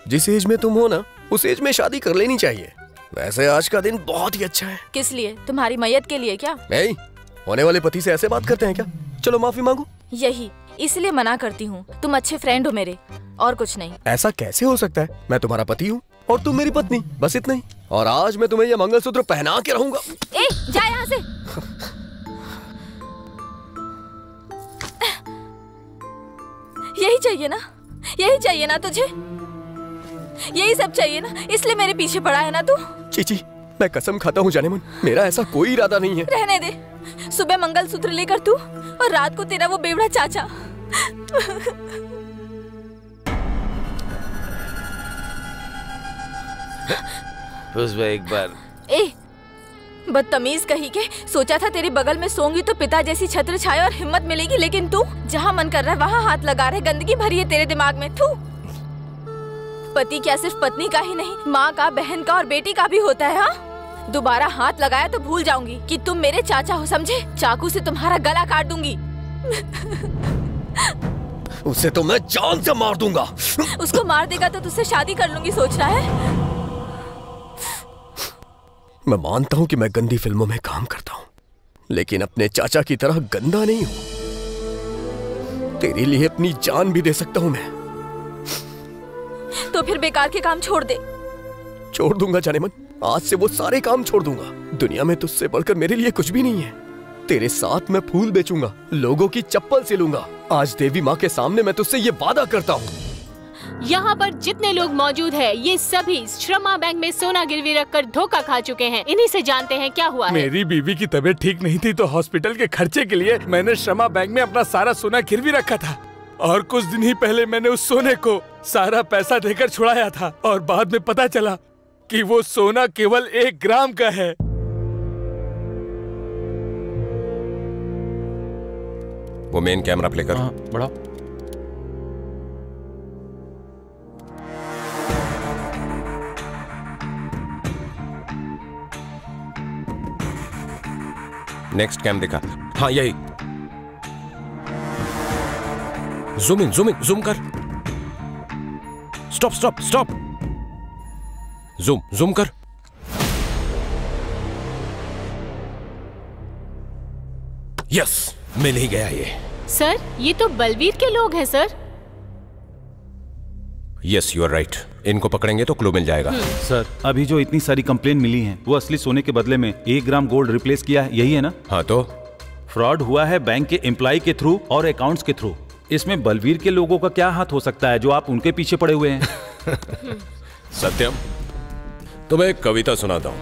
जिस एज में तुम हो ना उस एज में शादी कर लेनी चाहिए। वैसे आज का दिन बहुत ही अच्छा है। किस लिए? तुम्हारी मैयत के लिए क्या? नहीं, होने वाले पति से ऐसे बात करते हैं क्या? चलो माफी मांगो। यही इसलिए मना करती हूँ, तुम अच्छे फ्रेंड हो मेरे, और कुछ नहीं। ऐसा कैसे हो सकता है? मैं तुम्हारा पति हूँ और तुम मेरी पत्नी, बस इतना ही। और आज मैं तुम्हें यह मंगलसूत्र पहना के रहूंगा। ए, जा यहाँ से। यही चाहिए ना, यही चाहिए ना तुझे, यही सब चाहिए ना, इसलिए मेरे पीछे पड़ा है ना तू। चीची, मैं कसम खाता हूँ जानेमन, मेरा ऐसा कोई इरादा नहीं है। रहने दे, सुबह मंगलसूत्र लेकर तू और रात को तेरा वो बेवड़ा चाचा। एक बार ए, बदतमीज कही के, सोचा था तेरे बगल में सोंगी तो पिता जैसी छत्र छाया और हिम्मत मिलेगी, लेकिन तू जहाँ मन कर रहा है वहाँ हाथ लगा रहा है। गंदगी भरी है तेरे दिमाग में। थू। पति क्या सिर्फ पत्नी का ही नहीं, माँ का, बहन का और बेटी का भी होता है। हाँ, दोबारा हाथ लगाया तो भूल जाऊंगी कि तुम मेरे चाचा हो, समझे? चाकू से तुम्हारा गला काट दूंगी। उसे तो मैं जान से मार दूंगा। उसको मार देगा तो तुझसे शादी कर लूंगी, सोच रहा है? मैं मानता हूँ कि मैं गंदी फिल्मों में काम करता हूँ, लेकिन अपने चाचा की तरह गंदा नहीं हूँ। तेरे लिए अपनी जान भी दे सकता हूँ मैं। तो फिर बेकार के काम छोड़ दे। छोड़ दूंगा जानेमन, आज से वो सारे काम छोड़ दूंगा। दुनिया में तुझसे बढ़कर मेरे लिए कुछ भी नहीं है। तेरे साथ मैं फूल बेचूंगा, लोगों की चप्पल सिलूंगा। आज देवी माँ के सामने मैं तुझसे ये वादा करता हूँ। यहाँ पर जितने लोग मौजूद हैं, ये सभी श्रमा बैंक में सोना गिरवी रखकर धोखा खा चुके हैं। इन्हीं से जानते हैं क्या हुआ है। मेरी बीवी की तबीयत ठीक नहीं थी तो हॉस्पिटल के खर्चे के लिए मैंने श्रमा बैंक में अपना सारा सोना गिरवी रखा था, और कुछ दिन ही पहले मैंने उस सोने को सारा पैसा देकर छुड़ाया था, और बाद में पता चला कि वो सोना केवल 1 ग्राम का है। वो मेन कैमरा प्ले कर। बढ़ाओ। नेक्स्ट कैम दिखा। हाँ यही। जूम इन, जूम कर। स्टॉप। जूम कर। यस, मिल ही गया ये। सर, ये तो बलवीर के लोग हैं sir. Yes, you are right. इनको पकड़ेंगे तो क्लू मिल जाएगा। सर, अभी जो इतनी सारी कंप्लेन मिली हैं, वो असली सोने के बदले में 1 ग्राम गोल्ड रिप्लेस किया है, यही है ना? हाँ, तो फ्रॉड हुआ है बैंक के एम्प्लॉय के थ्रू और अकाउंट्स के थ्रू। इसमें बलवीर के लोगों का क्या हाथ हो सकता है जो आप उनके पीछे पड़े हुए हैं? सत्यम, तुम्हें एक कविता सुनाता हूं।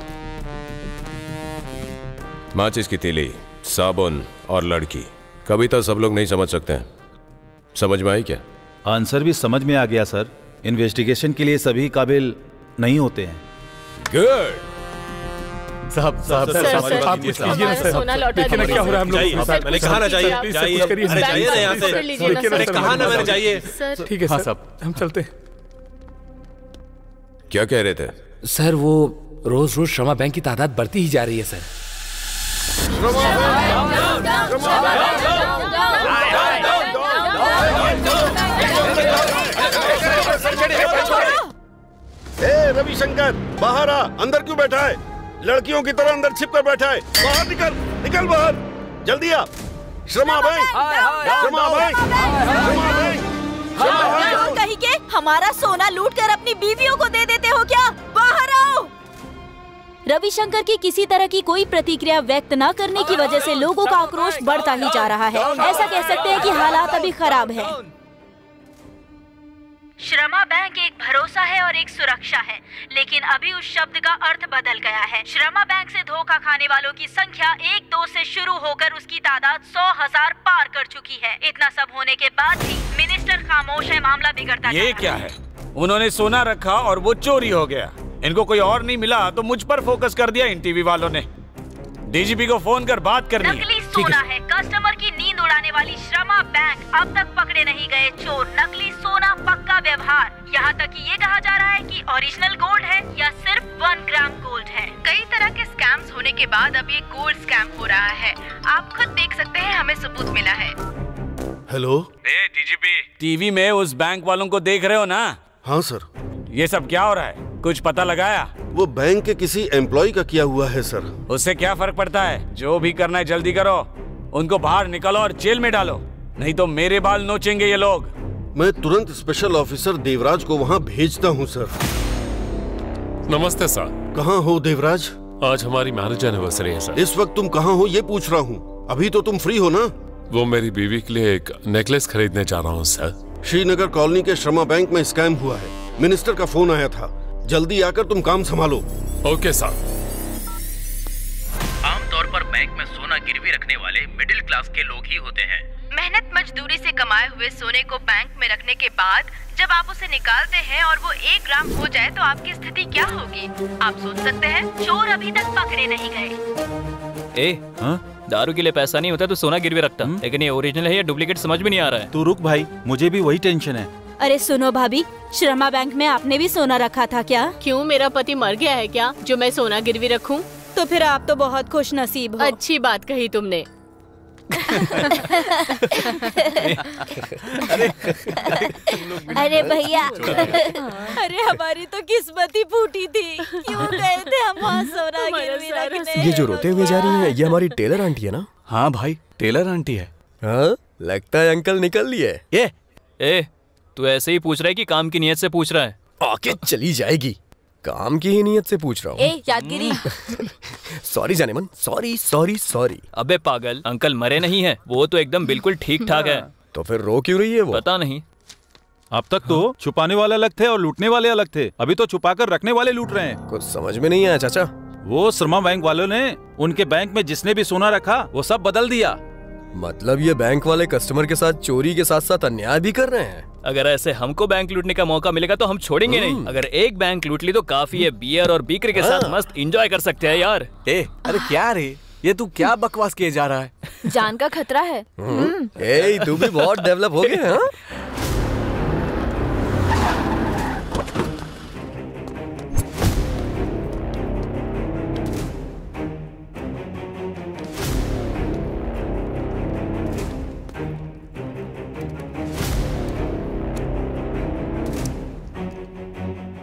माचिस की तीली, साबुन और लड़की। कविता सब लोग नहीं समझ सकते हैं। समझ में आई क्या? आंसर भी समझ में आ गया सर। इन्वेस्टिगेशन के लिए सभी काबिल नहीं होते हैं। गुड। साहब आप कुछ कीजिए ना सर। सोना लौटा देखिए ना क्या हो रहा है हम लोग। मैंने कहा ना चाहिए, जाइए ना यहाँ से। मैंने कहा ना मैंने चाहिए। ठीक है साहब, हम चलते हैं। क्या कह रहे थे? सर, वो रोज रोज श्रमा बैंक की तादाद बढ़ती ही जा रही है सर। ए रविशंकर, बाहर आ। अंदर क्यों बैठा है? लड़कियों की तरह अंदर छिप कर बैठा है। बाहर निकल बाहर, जल्दी आ। श्रमा बैंक, कहीं के हमारा सोना लूट कर अपनी बीवियों को दे देते हो क्या? बाहर आओ। रविशंकर की किसी तरह की कोई प्रतिक्रिया व्यक्त न करने की वजह से लोगों का आक्रोश बढ़ता ही जा रहा है। ऐसा कह सकते हैं कि हालात अभी खराब है। श्रमा बैंक एक भरोसा है और एक सुरक्षा है, लेकिन अभी उस शब्द का अर्थ बदल गया है। श्रमा बैंक से धोखा खाने वालों की संख्या 1-2 से शुरू होकर उसकी तादाद 100,000 पार कर चुकी है। इतना सब होने के बाद भी मिनिस्टर खामोश है, मामला बिगड़ता ये क्या है? उन्होंने सोना रखा और वो चोरी हो गया। इनको कोई और नहीं मिला तो मुझ पर फोकस कर दिया इन टीवी वालों ने। डीजीपी को फोन कर बात करनी है। नकली सोना है, कस्टमर की नींद उड़ाने वाली श्रमा बैंक। अब तक पकड़े नहीं गए चोर। नकली सोना, पक्का व्यवहार। यहाँ तक कि ये कहा जा रहा है कि ओरिजिनल गोल्ड है या सिर्फ 1 ग्राम गोल्ड है। कई तरह के स्कैम्स होने के बाद अब ये गोल्ड स्कैम हो रहा है। आप खुद देख सकते हैं, हमें सबूत मिला है। हेलो, डीजीपी, टीवी में उस बैंक वालों को देख रहे हो ना? हाँ सर। ये सब क्या हो रहा है? कुछ पता लगाया? वो बैंक के किसी एम्प्लॉय का किया हुआ है सर। उससे क्या फर्क पड़ता है? जो भी करना है जल्दी करो। उनको बाहर निकालो और जेल में डालो, नहीं तो मेरे बाल नोचेंगे ये लोग। मैं तुरंत स्पेशल ऑफिसर देवराज को वहाँ भेजता हूँ सर। नमस्ते सर। कहाँ हो देवराज? आज हमारी मैरिज एनिवर्सरी है सर। इस वक्त तुम कहाँ हो ये पूछ रहा हूँ। अभी तो तुम फ्री हो ना? वो मेरी बीवी के लिए एक नेकलेस खरीदने जा रहा हूँ सर। श्रीनगर कॉलोनी के श्रमा बैंक में स्कैम हुआ है। मिनिस्टर का फोन आया था, जल्दी आकर तुम काम संभालो। Okay sir. आमतौर पर बैंक में सोना गिरवी रखने वाले मिडिल क्लास के लोग ही होते हैं। मेहनत मजदूरी से कमाए हुए सोने को बैंक में रखने के बाद जब आप उसे निकालते हैं और वो 1 ग्राम हो जाए तो आपकी स्थिति क्या होगी? आप सोच सकते हैं। चोर अभी तक पकड़े नहीं गए। दारू के लिए पैसा नहीं होता तो सोना गिरवी रखता, लेकिन ये ओरिजिनल है या डुप्लीकेट समझ में नहीं आ रहा है। तू रुक भाई, मुझे भी वही टेंशन है। अरे सुनो भाभी, श्रमा बैंक में आपने भी सोना रखा था क्या? क्यों, मेरा पति मर गया है क्या जो मैं सोना गिरवी रखूं? तो फिर आप तो बहुत खुश नसीब हो। अच्छी बात कही तुमने। अरे भैया, अरे हमारी तो किस्मत ही फूटी थी। क्यों गए थे हम वहाँ सोना गिरवी रखने? ये जो रोते हुए जा रही है ये हमारी टेलर आंटी है ना? हाँ भाई, टेलर आंटी है। हाँ, लगता है अंकल निकल लिए। ए, तू ऐसे ही पूछ रहा है कि काम की नियत से पूछ रहा है? आके चली जाएगी। काम की ही नियत से पूछ रहा हूँ। ए यादगिरी। सॉरी जानेमन, सॉरी सॉरी सॉरी। अबे पागल, अंकल मरे नहीं है, वो तो एकदम बिल्कुल ठीक ठाक है। तो फिर रो क्यों रही है वो? पता नहीं। अब तक तो छुपाने वाले अलग थे और लूटने वाले अलग थे, अभी तो छुपाकर रखने वाले लूट रहे हैं। कुछ समझ में नहीं आया चाचा। वो श्रमा बैंक वालों ने उनके बैंक में जिसने भी सोना रखा वो सब बदल दिया। मतलब ये बैंक वाले कस्टमर के साथ चोरी के साथ साथ अन्याय भी कर रहे हैं। अगर ऐसे हमको बैंक लूटने का मौका मिलेगा तो हम छोड़ेंगे नहीं। अगर एक बैंक लूट ली तो काफी है, बियर और बीकर के साथ मस्त एंजॉय कर सकते हैं यार। अरे क्या रे, ये तू क्या बकवास किए जा रहा है? जान का खतरा है। तू भी बहुत डेवलप हो गया।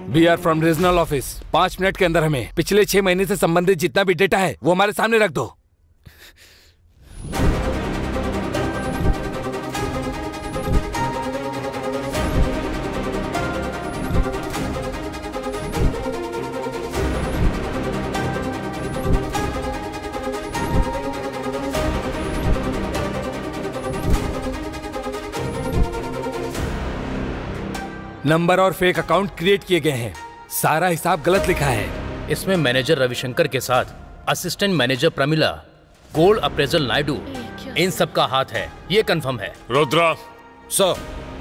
We are from regional office. 5 minute के अंदर हमें पिछले 6 महीने से संबंधित जितना भी डेटा है वो हमारे सामने रख दो। नंबर और फेक अकाउंट क्रिएट किए गए हैं। सारा हिसाब गलत लिखा है। इसमें मैनेजर रविशंकर के साथ assistant manager Pramila, gold appraisal Naidu, इन सब का हाथ है, ये कंफर्म है। रुद्रा सर,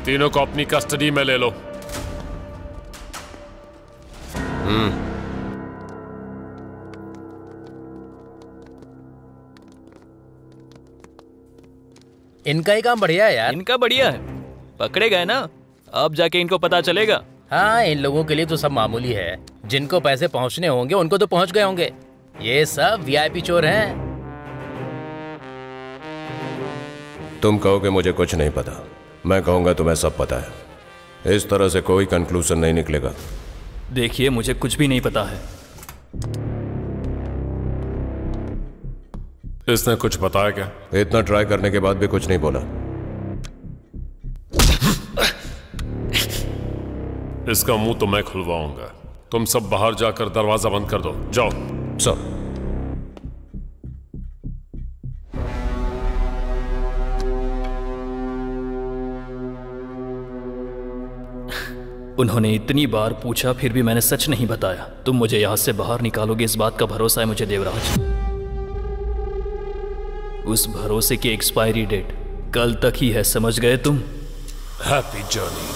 तीनों को अपनी कस्टडी में ले लो। इनका ही काम बढ़िया है यार। इनका बढ़िया है, पकड़े गए ना, अब जाके इनको पता चलेगा। हाँ, इन लोगों के लिए तो सब मामूली है। जिनको पैसे पहुंचने होंगे उनको तो पहुंच गए होंगे। ये सब वीआईपी चोर हैं। तुम कहोगे मुझे कुछ नहीं पता, मैं कहूंगा तुम्हें सब पता है। इस तरह से कोई कंक्लूजन नहीं निकलेगा। देखिए, मुझे कुछ भी नहीं पता है। इसने कुछ बताया क्या? इतना ट्राई करने के बाद भी कुछ नहीं बोला। इसका मुंह तो मैं खुलवाऊंगा। तुम सब बाहर जाकर दरवाजा बंद कर दो, जाओ। सर। उन्होंने इतनी बार पूछा फिर भी मैंने सच नहीं बताया। तुम मुझे यहां से बाहर निकालोगे इस बात का भरोसा है मुझे देवराज। उस भरोसे की एक्सपायरी डेट कल तक ही है, समझ गए तुम? Happy journey.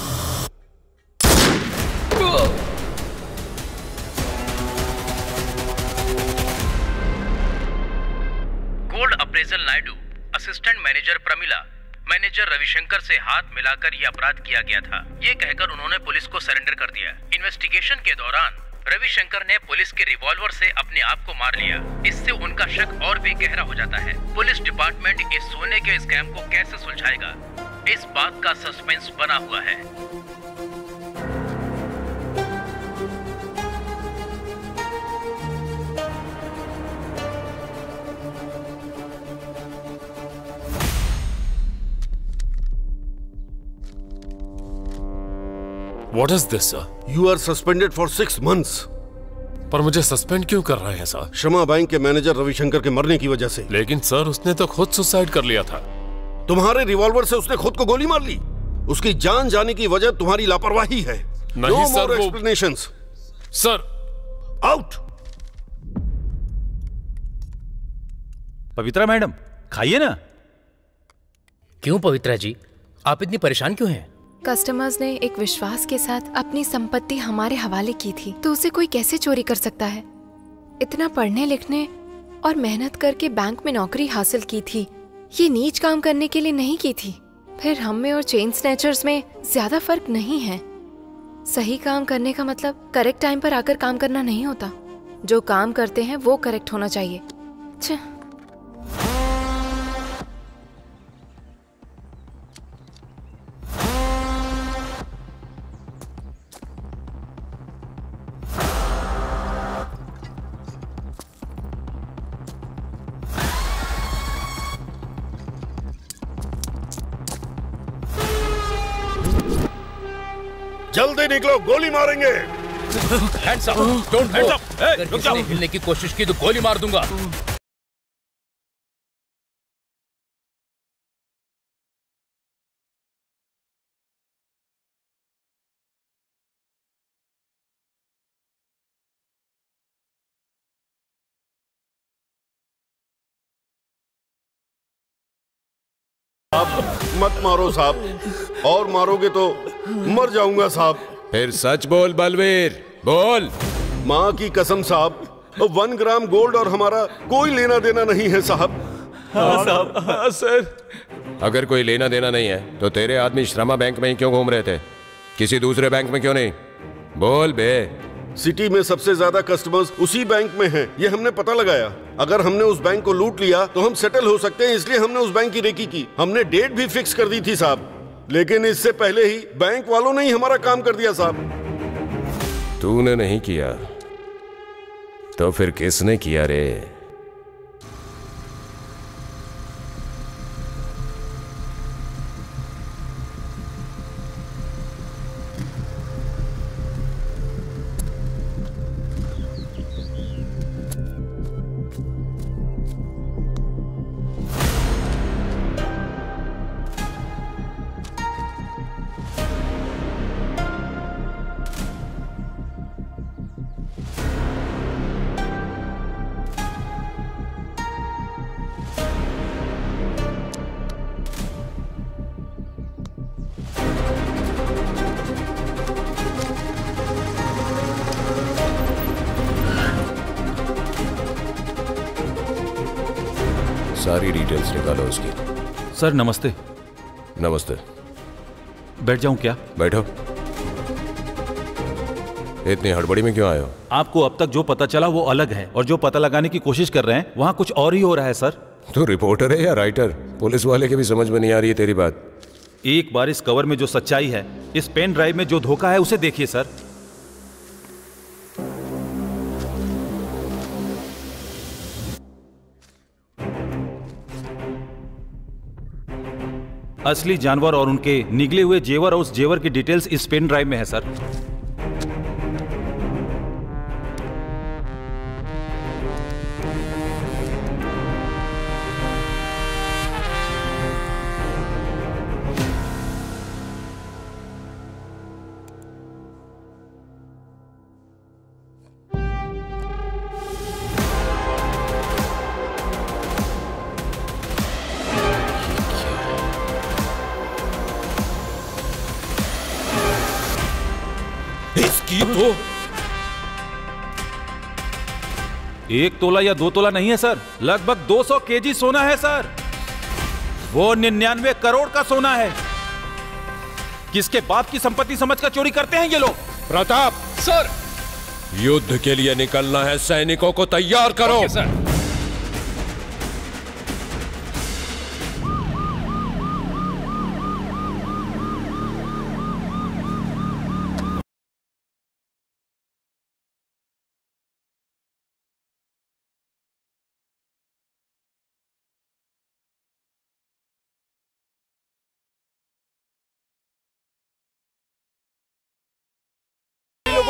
Gold appraisal Naidu, assistant manager Pramila, manager Ravishankar से हाथ मिलाकर यह अपराध किया गया था, ये कहकर उन्होंने पुलिस को सरेंडर कर दिया। इन्वेस्टिगेशन के दौरान रविशंकर ने पुलिस के रिवॉल्वर से अपने आप को मार लिया। इससे उनका शक और भी गहरा हो जाता है। पुलिस डिपार्टमेंट इस सोने के स्कैम को कैसे सुलझाएगा, इस बात का सस्पेंस बना हुआ है। What is this sir? You are suspended for 6 months। पर मुझे सस्पेंड क्यों कर रहे हैं सर? श्रमा बैंक के मैनेजर रविशंकर के मरने की वजह से। लेकिन सर उसने तो खुद सुसाइड कर लिया था। तुम्हारे रिवॉल्वर से उसने खुद को गोली मार ली। उसकी जान जाने की वजह तुम्हारी लापरवाही है। नहीं सर, वो explanations. Sir out. Pavitra madam खाइए ना। क्यों पवित्रा जी, आप इतनी परेशान क्यों हैं? कस्टमर्स ने एक विश्वास के साथ अपनी संपत्ति हमारे हवाले की थी, तो उसे कोई कैसे चोरी कर सकता है? इतना पढ़ने लिखने और मेहनत करके बैंक में नौकरी हासिल की थी, ये नीच काम करने के लिए नहीं की थी। फिर हम में और चेन स्नैचर्स में ज्यादा फर्क नहीं है। सही काम करने का मतलब करेक्ट टाइम पर आकर काम करना नहीं होता। जो काम करते हैं वो करेक्ट होना चाहिए। अच्छा जल्दी निकलो, गोली मारेंगे। Hands up, don't move. अगर किसी ने हिलने की कोशिश की तो गोली मार दूंगा। आप मत मारो साहब, और मारोगे तो मर जाऊंगा साहब। फिर सच बोल बलवीर, बोल। माँ की कसम साहब, 1 ग्राम गोल्ड और हमारा कोई लेना देना नहीं है साहब। हाँ साहब। हाँ सर। अगर कोई लेना देना नहीं है तो तेरे आदमी श्रमा बैंक में ही क्यों घूम रहे थे? किसी दूसरे बैंक में क्यों नहीं? बोल बे। सिटी में सबसे ज्यादा कस्टमर्स उसी बैंक में हैं, ये हमने पता लगाया। अगर हमने उस बैंक को लूट लिया तो हम सेटल हो सकते हैं, इसलिए हमने उस बैंक की रेकी की। हमने डेट भी फिक्स कर दी थी साहब, लेकिन इससे पहले ही बैंक वालों ने ही हमारा काम कर दिया साहब। तूने नहीं किया तो फिर किसने किया रे? सारी डिटेल्स निकालो उसकी। सर नमस्ते। नमस्ते। बैठ जाऊं क्या? बैठो। इतनी हड़बड़ी में क्यों आए हो? आपको अब तक जो पता चला वो अलग है, और जो पता लगाने की कोशिश कर रहे हैं वहाँ कुछ और ही हो रहा है सर। तू रिपोर्टर है या राइटर? पुलिस वाले के भी समझ में नहीं आ रही है तेरी बात। एक बार इस कवर में जो सच्चाई है, इस पेन ड्राइव में जो धोखा है, उसे देखिए सर। असली जानवर और उनके निगले हुए जेवर और उस जेवर की डिटेल्स इस पेन ड्राइव में है सर। इसकी तो 1 तोला या 2 तोला नहीं है सर, लगभग 200 केजी सोना है सर। वो 99 करोड़ का सोना है। किसके बाप की संपत्ति समझकर चोरी करते हैं ये लोग? प्रताप सर, युद्ध के लिए निकलना है, सैनिकों को तैयार करो। सर।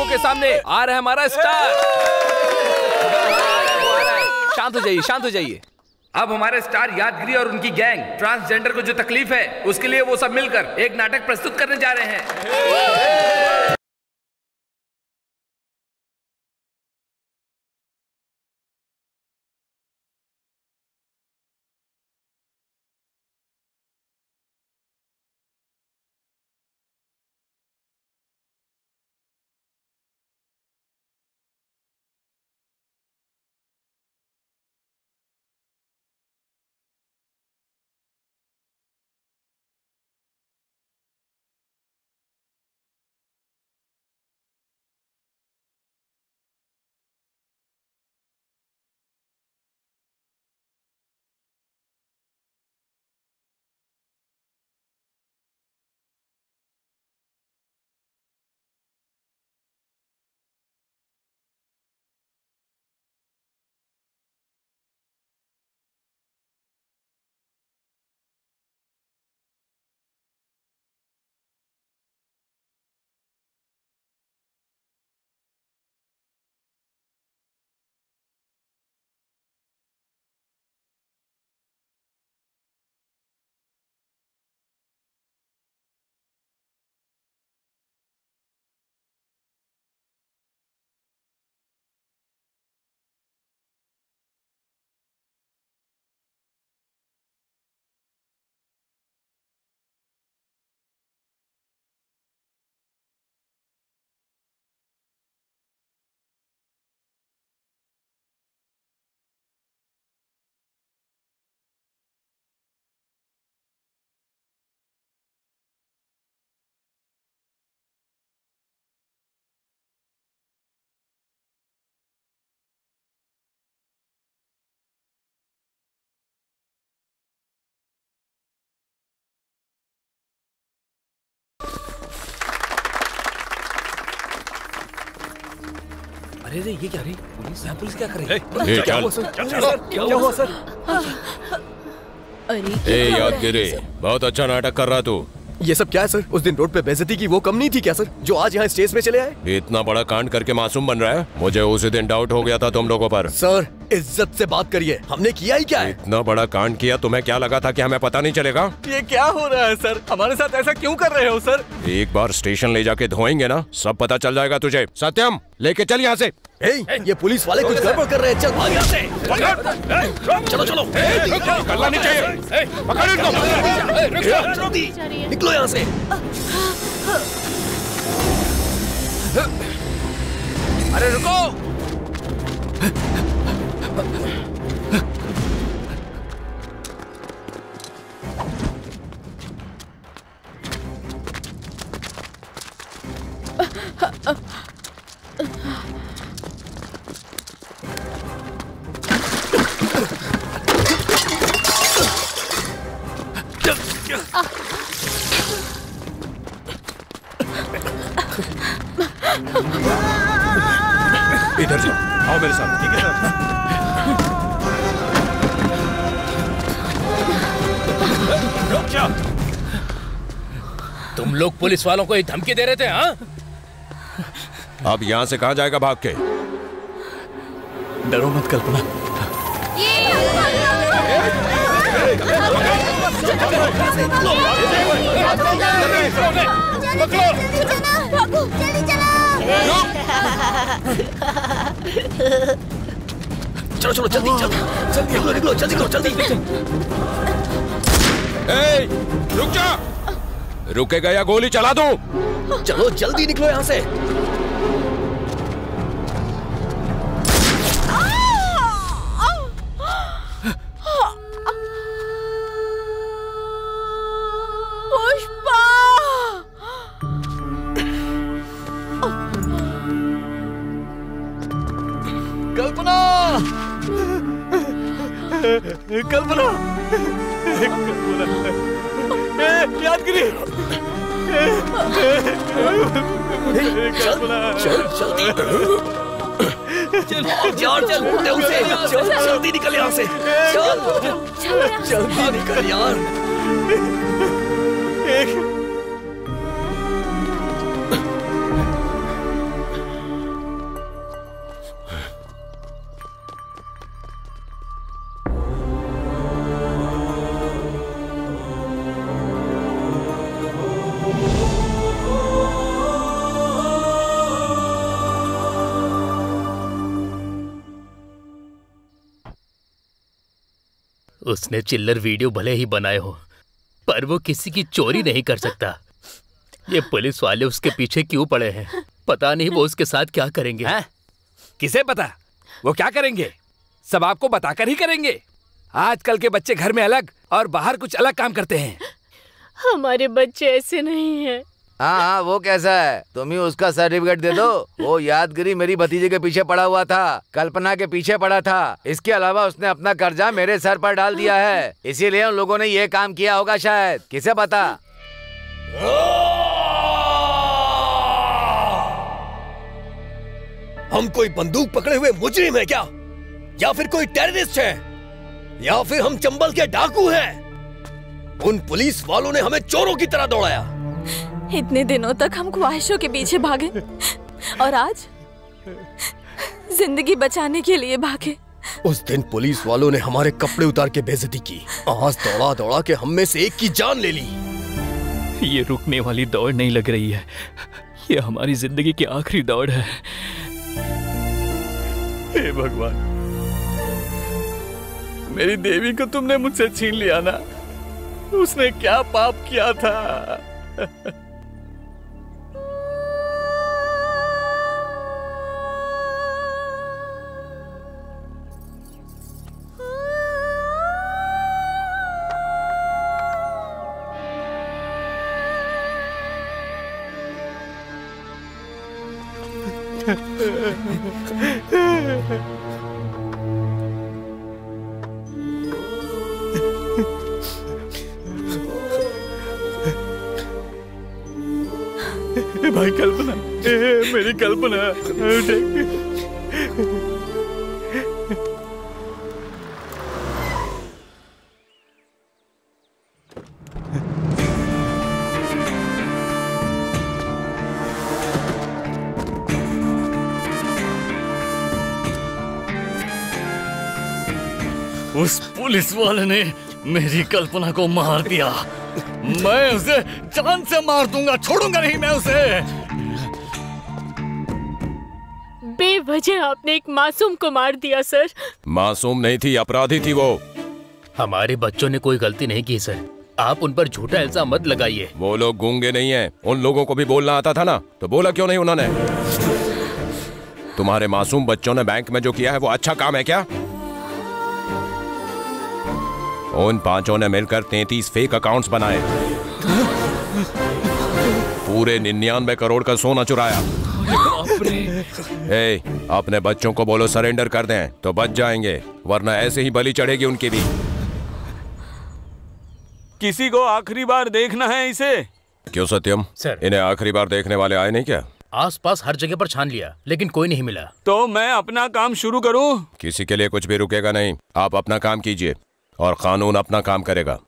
लोगों के सामने आ रहा है हमारा स्टार। शांत हो जाइए, शांत हो जाइए। अब हमारे स्टार यादगिरी और उनकी गैंग ट्रांसजेंडर को जो तकलीफ है उसके लिए वो सब मिलकर एक नाटक प्रस्तुत करने जा रहे हैं। अरे रे, ये क्या रही? पुलिस क्या कर रही है? क्या हुआ सर? क्या हुआ सर? अरे ए यादगिरी, बहुत अच्छा नाटक कर रहा तू। ये सब क्या है सर? उस दिन रोड पे बेइज्जती की वो कम नहीं थी क्या सर, जो आज यहाँ स्टेज पे चले आए? इतना बड़ा कांड करके मासूम बन रहा है। मुझे उसी दिन डाउट हो गया था तुम लोगों पर। सर इज्जत से बात करिए, हमने किया ही क्या है? इतना बड़ा कांड किया, तुम्हें क्या लगा था कि हमें पता नहीं चलेगा? ये क्या हो रहा है सर? हमारे साथ ऐसा क्यों कर रहे हो सर? एक बार स्टेशन ले जाके धोएंगे ना, सब पता चल जाएगा तुझे। सत्यम, लेके चल यहाँ से। ये पुलिस वाले कुछ गड़बड़ कर रहे हैं, चल भाग यहाँ से। चलो चलो, करना नहीं चाहिए। पकड़ इनको। निकलो यहाँ से। अरे रुको। इधर जाओ, आओ मेरे साथ। ठीक है सर। रुक जाओ। तुम लोग पुलिस वालों को ये धमकी दे रहे थे, हाँ? अब यहाँ से कहाँ जाएगा भाग के? डरो मत कल्पना। चलो चलो जल्दी जल्दी जल्दी निकलो निकलो जल्दी करो जल्दी। ए, रुक जा। रुकेगा या गोली चला दूं? चलो जल्दी निकलो यहाँ से। कल्पना, कल्पना, यादगिरी। चल चल उसे जल्दी निकल यहाँ से। चल जल्दी निकल यार। उसने चिल्लर वीडियो भले ही बनाए हो, पर वो किसी की चोरी नहीं कर सकता। ये पुलिस वाले उसके पीछे क्यों पड़े हैं? पता नहीं वो उसके साथ क्या करेंगे। किसे पता वो क्या करेंगे? सब आपको बताकर ही करेंगे। आजकल के बच्चे घर में अलग और बाहर कुछ अलग काम करते हैं। हमारे बच्चे ऐसे नहीं हैं। हाँ, वो कैसा है? तुम ही उसका सर्टिफिकेट दे दो। वो यादगिरी मेरी भतीजे के पीछे पड़ा हुआ था, कल्पना के पीछे पड़ा था। इसके अलावा उसने अपना कर्जा मेरे सर पर डाल दिया है, इसीलिए उन लोगों ने ये काम किया होगा शायद। किसे पता? हम कोई बंदूक पकड़े हुए मुजरिम है क्या? या फिर कोई टेररिस्ट है? या फिर हम चंबल के डाकू हैं? उन पुलिस वालों ने हमें चोरों की तरह दौड़ाया। इतने दिनों तक हम ख्वाहिशों के पीछे भागे और आज जिंदगी बचाने के लिए भागे। उस दिन पुलिस वालों ने हमारे कपड़े उतार के बेइज्जती की। आज दौड़ा दौड़ा के हम में से एक की जान ले ली। ये रुकने वाली दौड़ नहीं लग रही है, ये हमारी जिंदगी की आखिरी दौड़ है। हे भगवान, मेरी देवी को तुमने मुझसे छीन लिया ना। उसने क्या पाप किया था? भाई कल्पना, मेरी कल्पना। उस पुलिस वाले ने मेरी कल्पना को मार दिया। मैं उसे जान से मार दूंगा, छोड़ूंगा नहीं मैं उसे। बेवजह आपने एक मासूम को मार दिया सर। मासूम नहीं थी, अपराधी थी वो। हमारे बच्चों ने कोई गलती नहीं की सर, आप उन पर झूठा इल्जाम मत लगाइए। वो लोग गूंगे नहीं हैं, उन लोगों को भी बोलना आता था ना, तो बोला क्यों नहीं उन्होंने? तुम्हारे मासूम बच्चों ने बैंक में जो किया है वो अच्छा काम है क्या? उन पांचों ने मिलकर 33 फेक अकाउंट्स बनाए, पूरे 99 करोड़ का सोना चुराया। अपने बच्चों को बोलो सरेंडर कर दें तो बच जाएंगे, वरना ऐसे ही बलि चढ़ेगी उनकी भी। किसी को आखिरी बार देखना है इसे। क्यों सत्यम सर, इन्हें आखिरी बार देखने वाले आए नहीं क्या? आसपास हर जगह पर छान लिया लेकिन कोई नहीं मिला। तो मैं अपना काम शुरू करूं? किसी के लिए कुछ भी रुकेगा नहीं, आप अपना काम कीजिए और कानून अपना काम करेगा।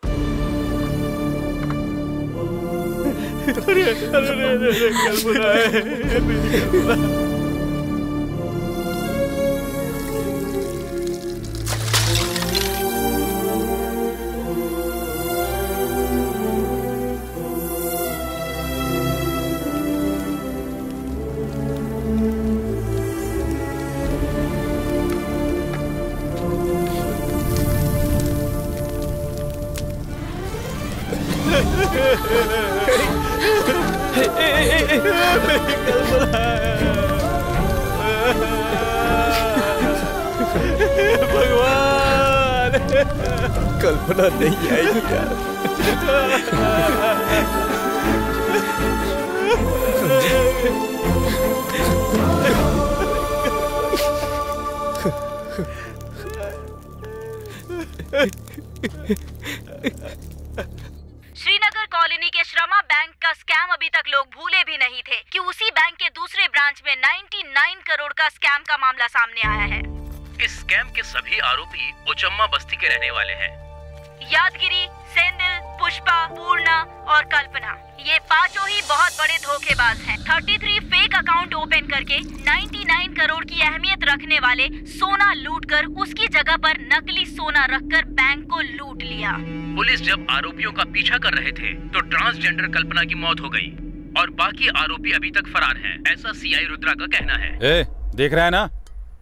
भगवान, कल्पना नहीं आएगी यार। श्रीनगर कॉलोनी के श्रमा बैंक का स्कैम अभी तक लोग भूले भी नहीं थे कि उसी बैंक के दूसरे ब्रांच में 99 करोड़ का स्कैम का मामला सामने आया है। इस स्कैम के सभी आरोपी उचम्मा बस्ती के रहने वाले हैं। यादगिरी, सेंदिल, पुष्पा, पूर्णा और कल्पना, ये पांचों ही बहुत बड़े धोखेबाज हैं। 33 फेक अकाउंट ओपन करके 99 करोड़ की अहमियत रखने वाले सोना लूटकर उसकी जगह पर नकली सोना रखकर बैंक को लूट लिया। पुलिस जब आरोपियों का पीछा कर रहे थे तो ट्रांसजेंडर कल्पना की मौत हो गई और बाकी आरोपी अभी तक फरार हैं, ऐसा सीआई रुद्रा का कहना है। देख रहा है ना,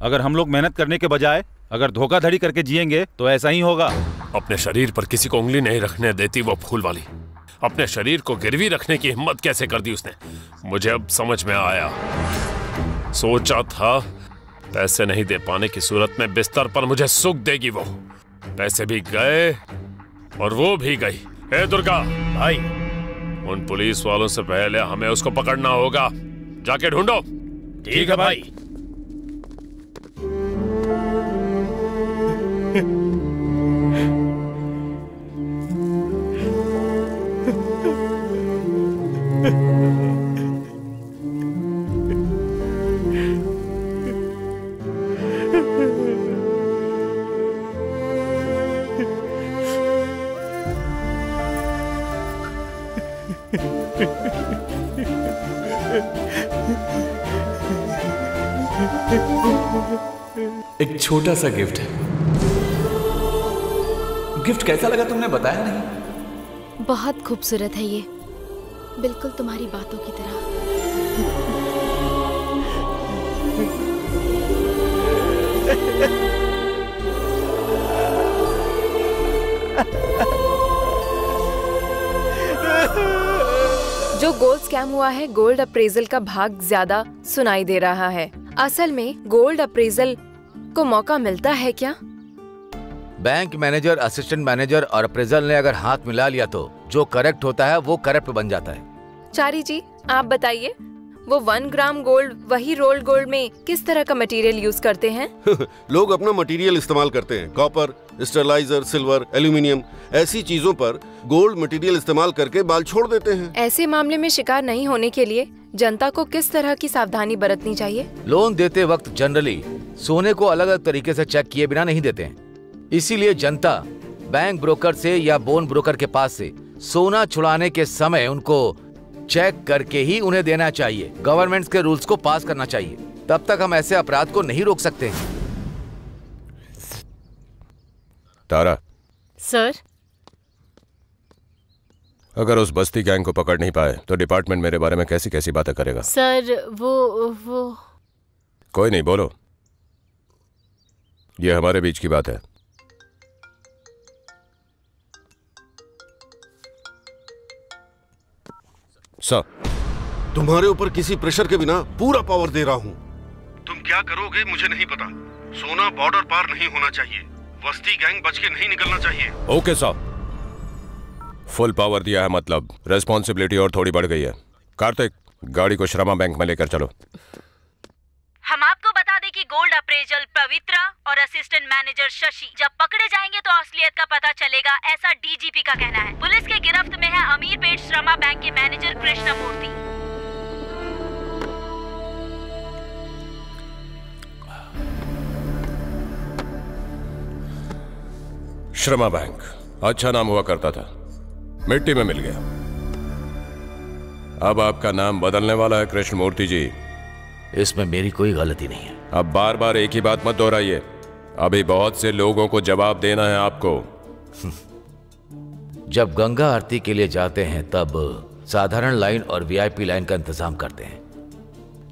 अगर हम लोग मेहनत करने के बजाय अगर धोखाधड़ी करके जिएंगे तो ऐसा ही होगा। अपने शरीर पर किसी को उंगली नहीं रखने देती वो फूल वाली। अपने शरीर को गिरवी रखने की हिम्मत कैसे कर दी उसने, मुझे अब समझ में आया। सोचा था पैसे नहीं दे पाने की सूरत में बिस्तर पर मुझे सुख देगी वो। पैसे भी गए और वो भी गई। ए दुर्गा भाई, उन पुलिस वालों से पहले हमें उसको पकड़ना होगा। जाके ढूंढो। ठीक है भाई। एक छोटा सा गिफ्ट है। गिफ्ट कैसा लगा तुमने बताया नहीं? बहुत खूबसूरत है ये, बिल्कुल तुम्हारी बातों की तरह। जो गोल्ड स्कैम हुआ है, गोल्ड अप्रेजल का भाग ज्यादा सुनाई दे रहा है। असल में गोल्ड अप्रेजल को मौका मिलता है क्या? बैंक मैनेजर, असिस्टेंट मैनेजर और अप्रेजल ने अगर हाथ मिला लिया तो जो करेक्ट होता है वो करप्ट बन जाता है। चारी जी, आप बताइए, वो 1 ग्राम गोल्ड वही रोल्ड गोल्ड में किस तरह का मटेरियल यूज करते हैं? लोग अपना मटेरियल इस्तेमाल करते हैं। कॉपर, स्टरलाइजर, सिल्वर, एल्यूमिनियम, ऐसी चीजों पर गोल्ड मटेरियल इस्तेमाल करके बाल छोड़ देते हैं। ऐसे मामले में शिकार नहीं होने के लिए जनता को किस तरह की सावधानी बरतनी चाहिए? लोन देते वक्त जनरली सोने को अलग अलग तरीके से चेक किए बिना नहीं देते हैं। इसीलिए जनता बैंक ब्रोकर से या बोन ब्रोकर के पास से सोना छुड़ाने के समय उनको चेक करके ही उन्हें देना चाहिए। गवर्नमेंट के रूल्स को पास करना चाहिए, तब तक हम ऐसे अपराध को नहीं रोक सकते। तारा सर, अगर उस बस्ती गैंग को पकड़ नहीं पाए तो डिपार्टमेंट मेरे बारे में कैसी कैसी बातें करेगा? सर वो कोई नहीं, बोलो। ये हमारे बीच की बात है। सर, तुम्हारे ऊपर किसी प्रेशर के बिना पूरा पावर दे रहा हूँ। तुम क्या करोगे मुझे नहीं पता। सोना बॉर्डर पार नहीं होना चाहिए। बस्ती गैंग बच के नहीं निकलना चाहिए। ओके साहब, फुल पावर दिया है, मतलब रेस्पॉन्सिबिलिटी और थोड़ी बढ़ गई है। कार्तिक, गाड़ी को श्रमा बैंक में लेकर चलो। हम आपको बता दें कि गोल्ड अप्रेजल पवित्रा और असिस्टेंट मैनेजर शशि जब पकड़े जाएंगे तो असलियत का पता चलेगा, ऐसा डीजीपी का कहना है। पुलिस के गिरफ्त में है अमीरपेट श्रमा बैंक के मैनेजर कृष्णमूर्ति। श्रमा बैंक अच्छा नाम हुआ करता था, मिट्टी में मिल गया। अब आपका नाम बदलने वाला है कृष्णमूर्ति जी। इसमें मेरी कोई गलती नहीं है। अब बार बार एक ही बात मत दोहराइए। अभी बहुत से लोगों को जवाब देना है आपको। जब गंगा आरती के लिए जाते हैं तब साधारण लाइन और वीआईपी लाइन का इंतजाम करते हैं,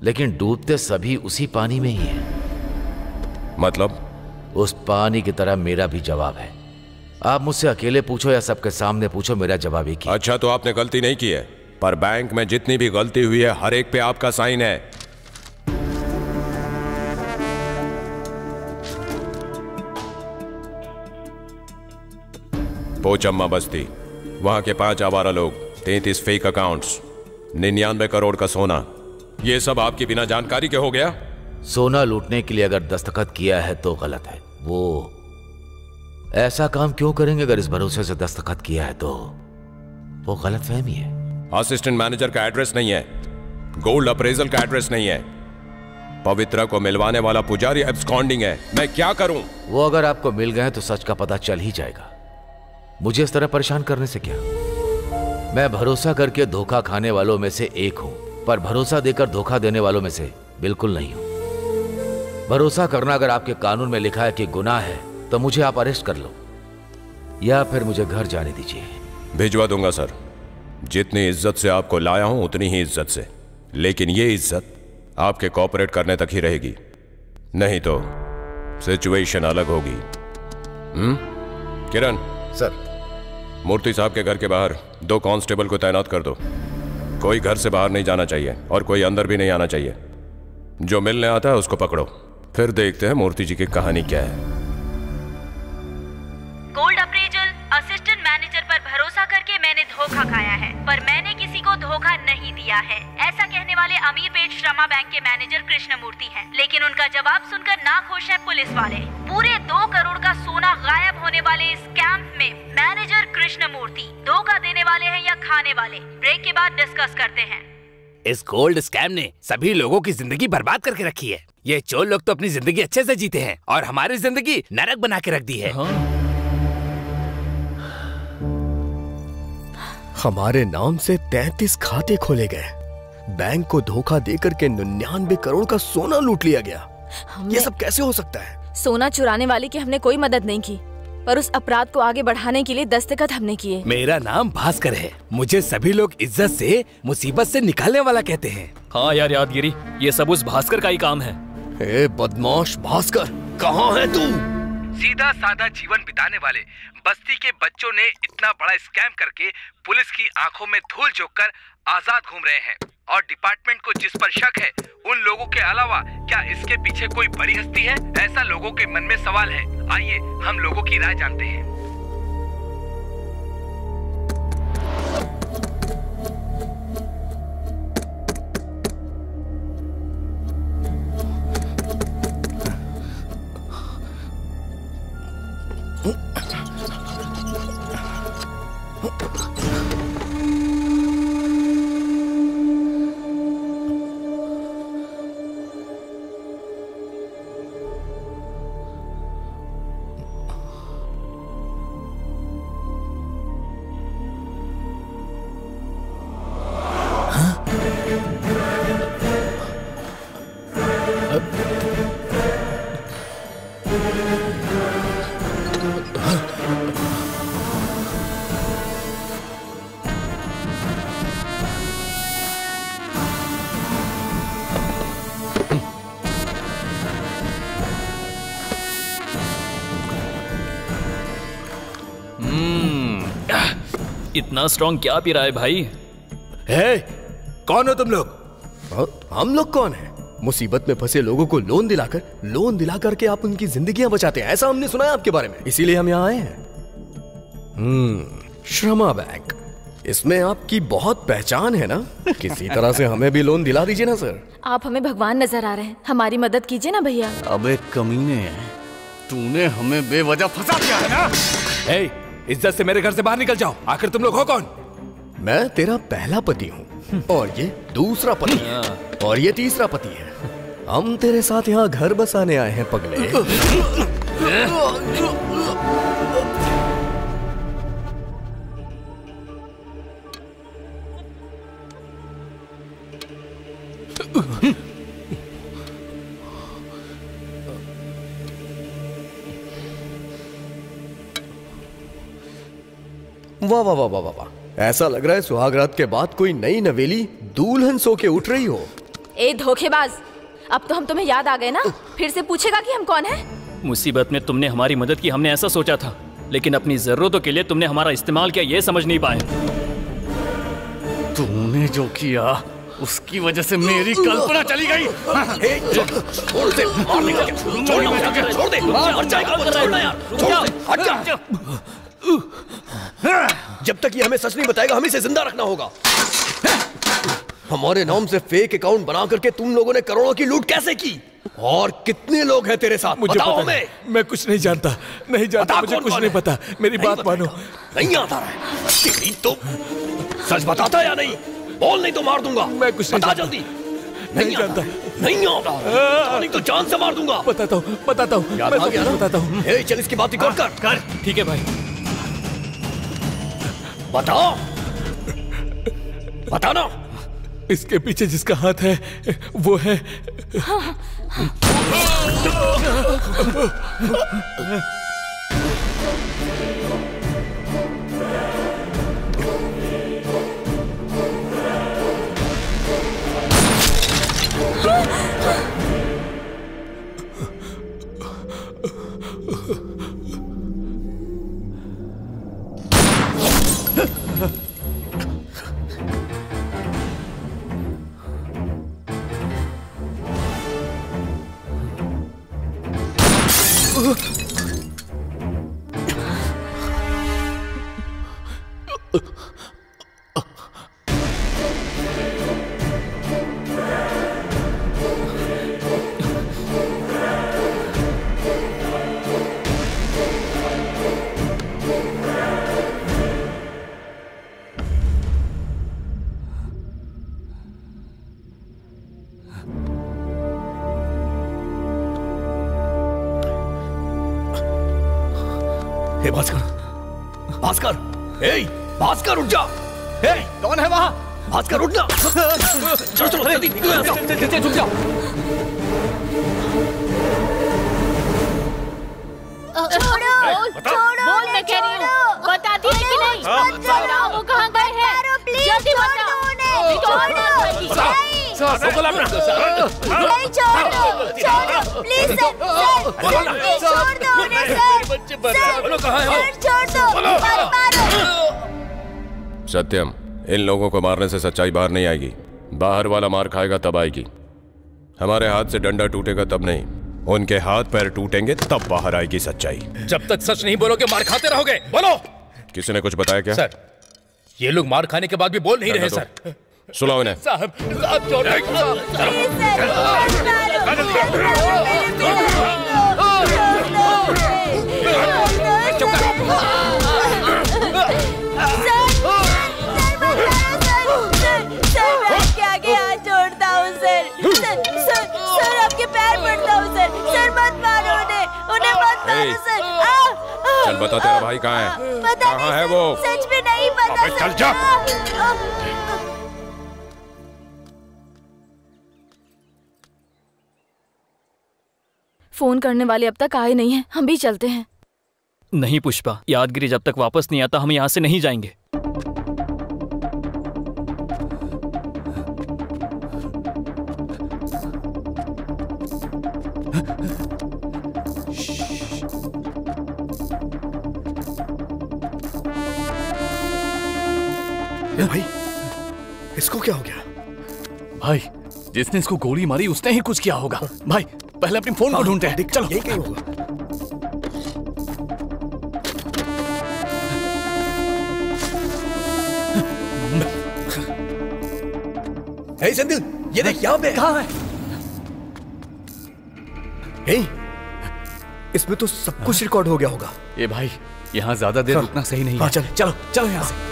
लेकिन डूबते सभी उसी पानी में ही हैं। मतलब? उस पानी की तरह मेरा भी जवाब है। आप मुझसे अकेले पूछो या सबके सामने पूछो, मेरा जवाब एक ही। अच्छा, तो आपने गलती नहीं की है, पर बैंक में जितनी भी गलती हुई है हर एक पे आपका साइन है। पोचम्मा बस्ती, वहां के 5 आवारा लोग, 33 फेक अकाउंट्स, 99 करोड़ का सोना, ये सब आपकी बिना जानकारी के हो गया? सोना लूटने के लिए अगर दस्तखत किया है तो गलत है। वो ऐसा काम क्यों करेंगे? अगर इस भरोसे से दस्तखत किया है तो वो गलत फहमी है। असिस्टेंट मैनेजर का एड्रेस नहीं है, गोल्ड अप्रेजल का एड्रेस नहीं है, पवित्रा को मिलवाने वाला पुजारी एब्सकॉन्डिंग है। मैं क्या करूं? वो अगर आपको मिल गए तो सच का पता चल ही जाएगा। मुझे इस तरह परेशान करने से क्या? मैं भरोसा करके धोखा खाने वालों में से एक हूं, पर भरोसा देकर धोखा देने वालों में से बिल्कुल नहीं हूं। भरोसा करना अगर आपके कानून में लिखा है कि गुनाह है तो मुझे आप अरेस्ट कर लो या फिर मुझे घर जाने दीजिए। भिजवा दूंगा सर। जितनी इज्जत से आपको लाया हूं उतनी ही इज्जत से, लेकिन ये इज्जत आपके कॉपरेट करने तक ही रहेगी, नहीं तो सिचुएशन अलग होगी। किरण सर, मूर्ति साहब के घर के बाहर 2 कांस्टेबल को तैनात कर दो। कोई घर से बाहर नहीं जाना चाहिए और कोई अंदर भी नहीं आना चाहिए। जो मिलने आता है उसको पकड़ो, फिर देखते हैं मूर्ति जी की कहानी क्या है। गोल्ड अप्रेजल असिस्टेंट मैनेजर पर भरोसा करके मैंने धोखा खाया है, पर मैंने किसी को धोखा नहीं दिया है, ऐसा कहने वाले अमीरपेट श्रमा बैंक के मैनेजर कृष्णमूर्ति हैं। लेकिन उनका जवाब सुनकर नाखुश है पुलिस वाले। पूरे 2 करोड़ का सोना गायब होने वाले इस कैंप में मैनेजर कृष्णमूर्ति धोखा देने वाले हैं या खाने वाले, ब्रेक के बाद डिस्कस करते हैं। इस गोल्ड स्कैम ने सभी लोगों की जिंदगी बर्बाद करके रखी है। ये चोर लोग तो अपनी जिंदगी अच्छे से जीते हैं और हमारी जिंदगी नरक बना के रख दी है। हमारे नाम से 33 खाते खोले गए, बैंक को धोखा देकर के 99 करोड़ का सोना लूट लिया गया। ये सब कैसे हो सकता है? सोना चुराने वाले की हमने कोई मदद नहीं की, पर उस अपराध को आगे बढ़ाने के लिए दस्तखत हमने किए। मेरा नाम भास्कर है। मुझे सभी लोग इज्जत से मुसीबत से निकालने वाला कहते हैं। हाँ यार यादगिरी, ये सब उस भास्कर का ही काम है। ए बदमाश भास्कर, कहाँ है तू? सीधा साधा जीवन बिताने वाले बस्ती के बच्चों ने इतना बड़ा स्कैम करके पुलिस की आंखों में धूल झोंककर आजाद घूम रहे हैं। और डिपार्टमेंट को जिस पर शक है, उन लोगों के अलावा क्या इसके पीछे कोई बड़ी हस्ती है? ऐसा लोगों के मन में सवाल है। आइए हम लोगों की राय जानते हैं। इतना स्ट्रॉन्ग क्या पी रहा है भाई? कौन हो तुम लोग? हम लोग कौन है? मुसीबत में फंसे लोगों को लोन दिलाकर के आप उनकी जिंदगियां बचाते हैं, ऐसा हमने सुना है आपके बारे में, इसीलिए हम यहाँ आए हैं। श्रमा बैंक, इसमें आपकी बहुत पहचान है ना? किसी तरह से हमें भी लोन दिला दीजिए ना सर। आप हमें भगवान नजर आ रहे हैं, हमारी मदद कीजिए ना भैया। अबे कमीने, तूने हमें बेवजह फंसा दिया है ना? इज्जत से मेरे घर से बाहर निकल जाओ। आखिर तुम लोग हो कौन? मैं तेरा पहला पति हूँ और ये दूसरा पति है और ये तीसरा पति है। हम तेरे साथ यहाँ घर बसाने आए हैं पगले। वाह वाह वाह वाह वाह, ऐसा लग रहा है सुहागरात के बाद कोई नई नवेली दुल्हन सो के उठ रही हो। ए धोखेबाज, अब तो हम तुम्हें याद आ गए ना? फिर से पूछेगा कि हम कौन हैं? मुसीबत में तुमने हमारी मदद की, हमने ऐसा सोचा था, लेकिन अपनी जरूरतों के लिए तुमने हमारा इस्तेमाल किया, ये समझ नहीं पाए। तूने जो किया उसकी वजह से मेरी कल्पना चली गई। छोड़ दे, छोड़ दे, जब तक ये हमें सच नहीं बताएगा हम इसे जिंदा रखना होगा। हमारे नाम से फेक अकाउंट बना करके तुम लोगों ने करोड़ों की लूट कैसे की? और कितने लोग हैं तेरे साथ? मुझे बताओ पता नहीं। मैं कुछ नहीं जानता, मुझे कुछ नहीं पता। मेरी बात मानो। नहीं आता रहा है तेरी तो। सच बताता या नहीं? बोल, नहीं तो मार दूंगा। मैं कुछ नहीं बता जानता। जल्दी। नहीं जानता। नहीं आता, नहीं तो जान से मार दूंगा। बताता हूँ याद आ गया ना? बताता हूँ। चल इसकी बात रिकॉर्ड कर। ठीक है भाई। बताओ, बताना। इसके पीछे जिसका हाथ है वो है हे भास्कर, भास्कर, हे भास्कर उठ जा। हे कौन है वहाँ? भास्कर उठ ना। चलो चलो जल्दी निकलो यहाँ से। जल्दी छुप जाओ। छोड़ो, बोल मैं कह रही हूँ, बताती है कि नहीं? बताओ वो कहाँ गए हैं? जल्दी बताओ। प्लीज छोड़ दो उन्हें सत्यम, इन लोगों को मारने से सच्चाई बाहर नहीं आएगी। बाहर वाला मार खाएगा तब आएगी। हमारे हाथ से डंडा टूटेगा तब नहीं, उनके हाथ पैर टूटेंगे तब बाहर आएगी सच्चाई। जब तक सच नहीं बोलोगे मार खाते रहोगे। बोलो। किसी ने कुछ बताया क्या? सर, ये लोग मार खाने के बाद भी बोल नहीं रहे सर। सुनाओ इन्हें। साहब, आगे हाथ जोड़ता हूँ सर, आपके पैर पड़ता हूँ सर, मत मारो उन्हें मत मारो सर। चल बता तेरा भाई कहाँ है? कहाँ है वो? सच में नहीं पता। अबे चल जा। फोन करने वाले अब तक आए नहीं हैं, हम भी चलते हैं। नहीं पुष्पा, यादगिरी जब तक वापस नहीं आता हम यहाँ से नहीं जाएंगे। भाई, इसको क्या हो गया? भाई, जिसने इसको गोली मारी उसने ही कुछ किया होगा। भाई, पहले अपनी फोन को ढूंढते हैं। चलो, यही कहीं होगा। हे संदिल, ये देख यहाँ पे। कहाँ है? हे, इसमें तो सब कुछ रिकॉर्ड हो गया होगा। ये भाई, यहाँ ज्यादा देर रुकना सही नहीं है। चलो चलो चलो यहाँ से।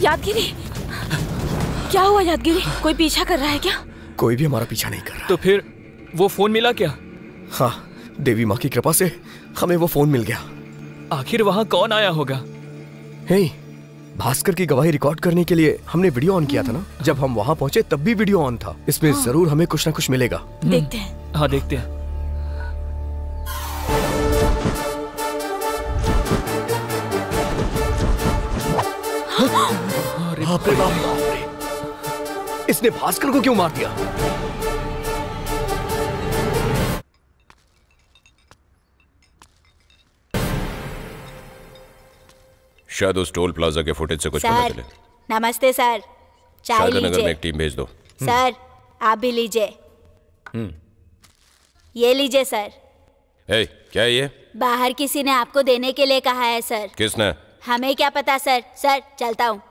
यादगिरी, क्या हुआ यादगिरी? कोई पीछा कर रहा है क्या? कोई भी हमारा पीछा नहीं कर रहा। तो फिर वो फोन मिला क्या? हाँ, देवी माँ की कृपा से हमें वो फोन मिल गया। आखिर वहाँ कौन आया होगा? हे, भास्कर की गवाही रिकॉर्ड करने के लिए हमने वीडियो ऑन किया था ना। जब हम वहाँ पहुँचे तब भी वीडियो ऑन था। इसमें जरूर हमें कुछ ना कुछ मिलेगा। देखते हैं। हाँ देखते हैं। बाप रे बाप रे, इसने भास्कर को क्यों मार दिया? शायद उस टोल प्लाजा के फुटेज से कुछ पता चले। नमस्ते सर, चाय शाहजहां नगर में लीजिए। एक टीम भेज दो। सर, आप भी लीजिए। ये लीजिए सर। क्या है ये? बाहर किसी ने आपको देने के लिए कहा है सर। किसने? हमें क्या पता सर। सर, चलता हूँ।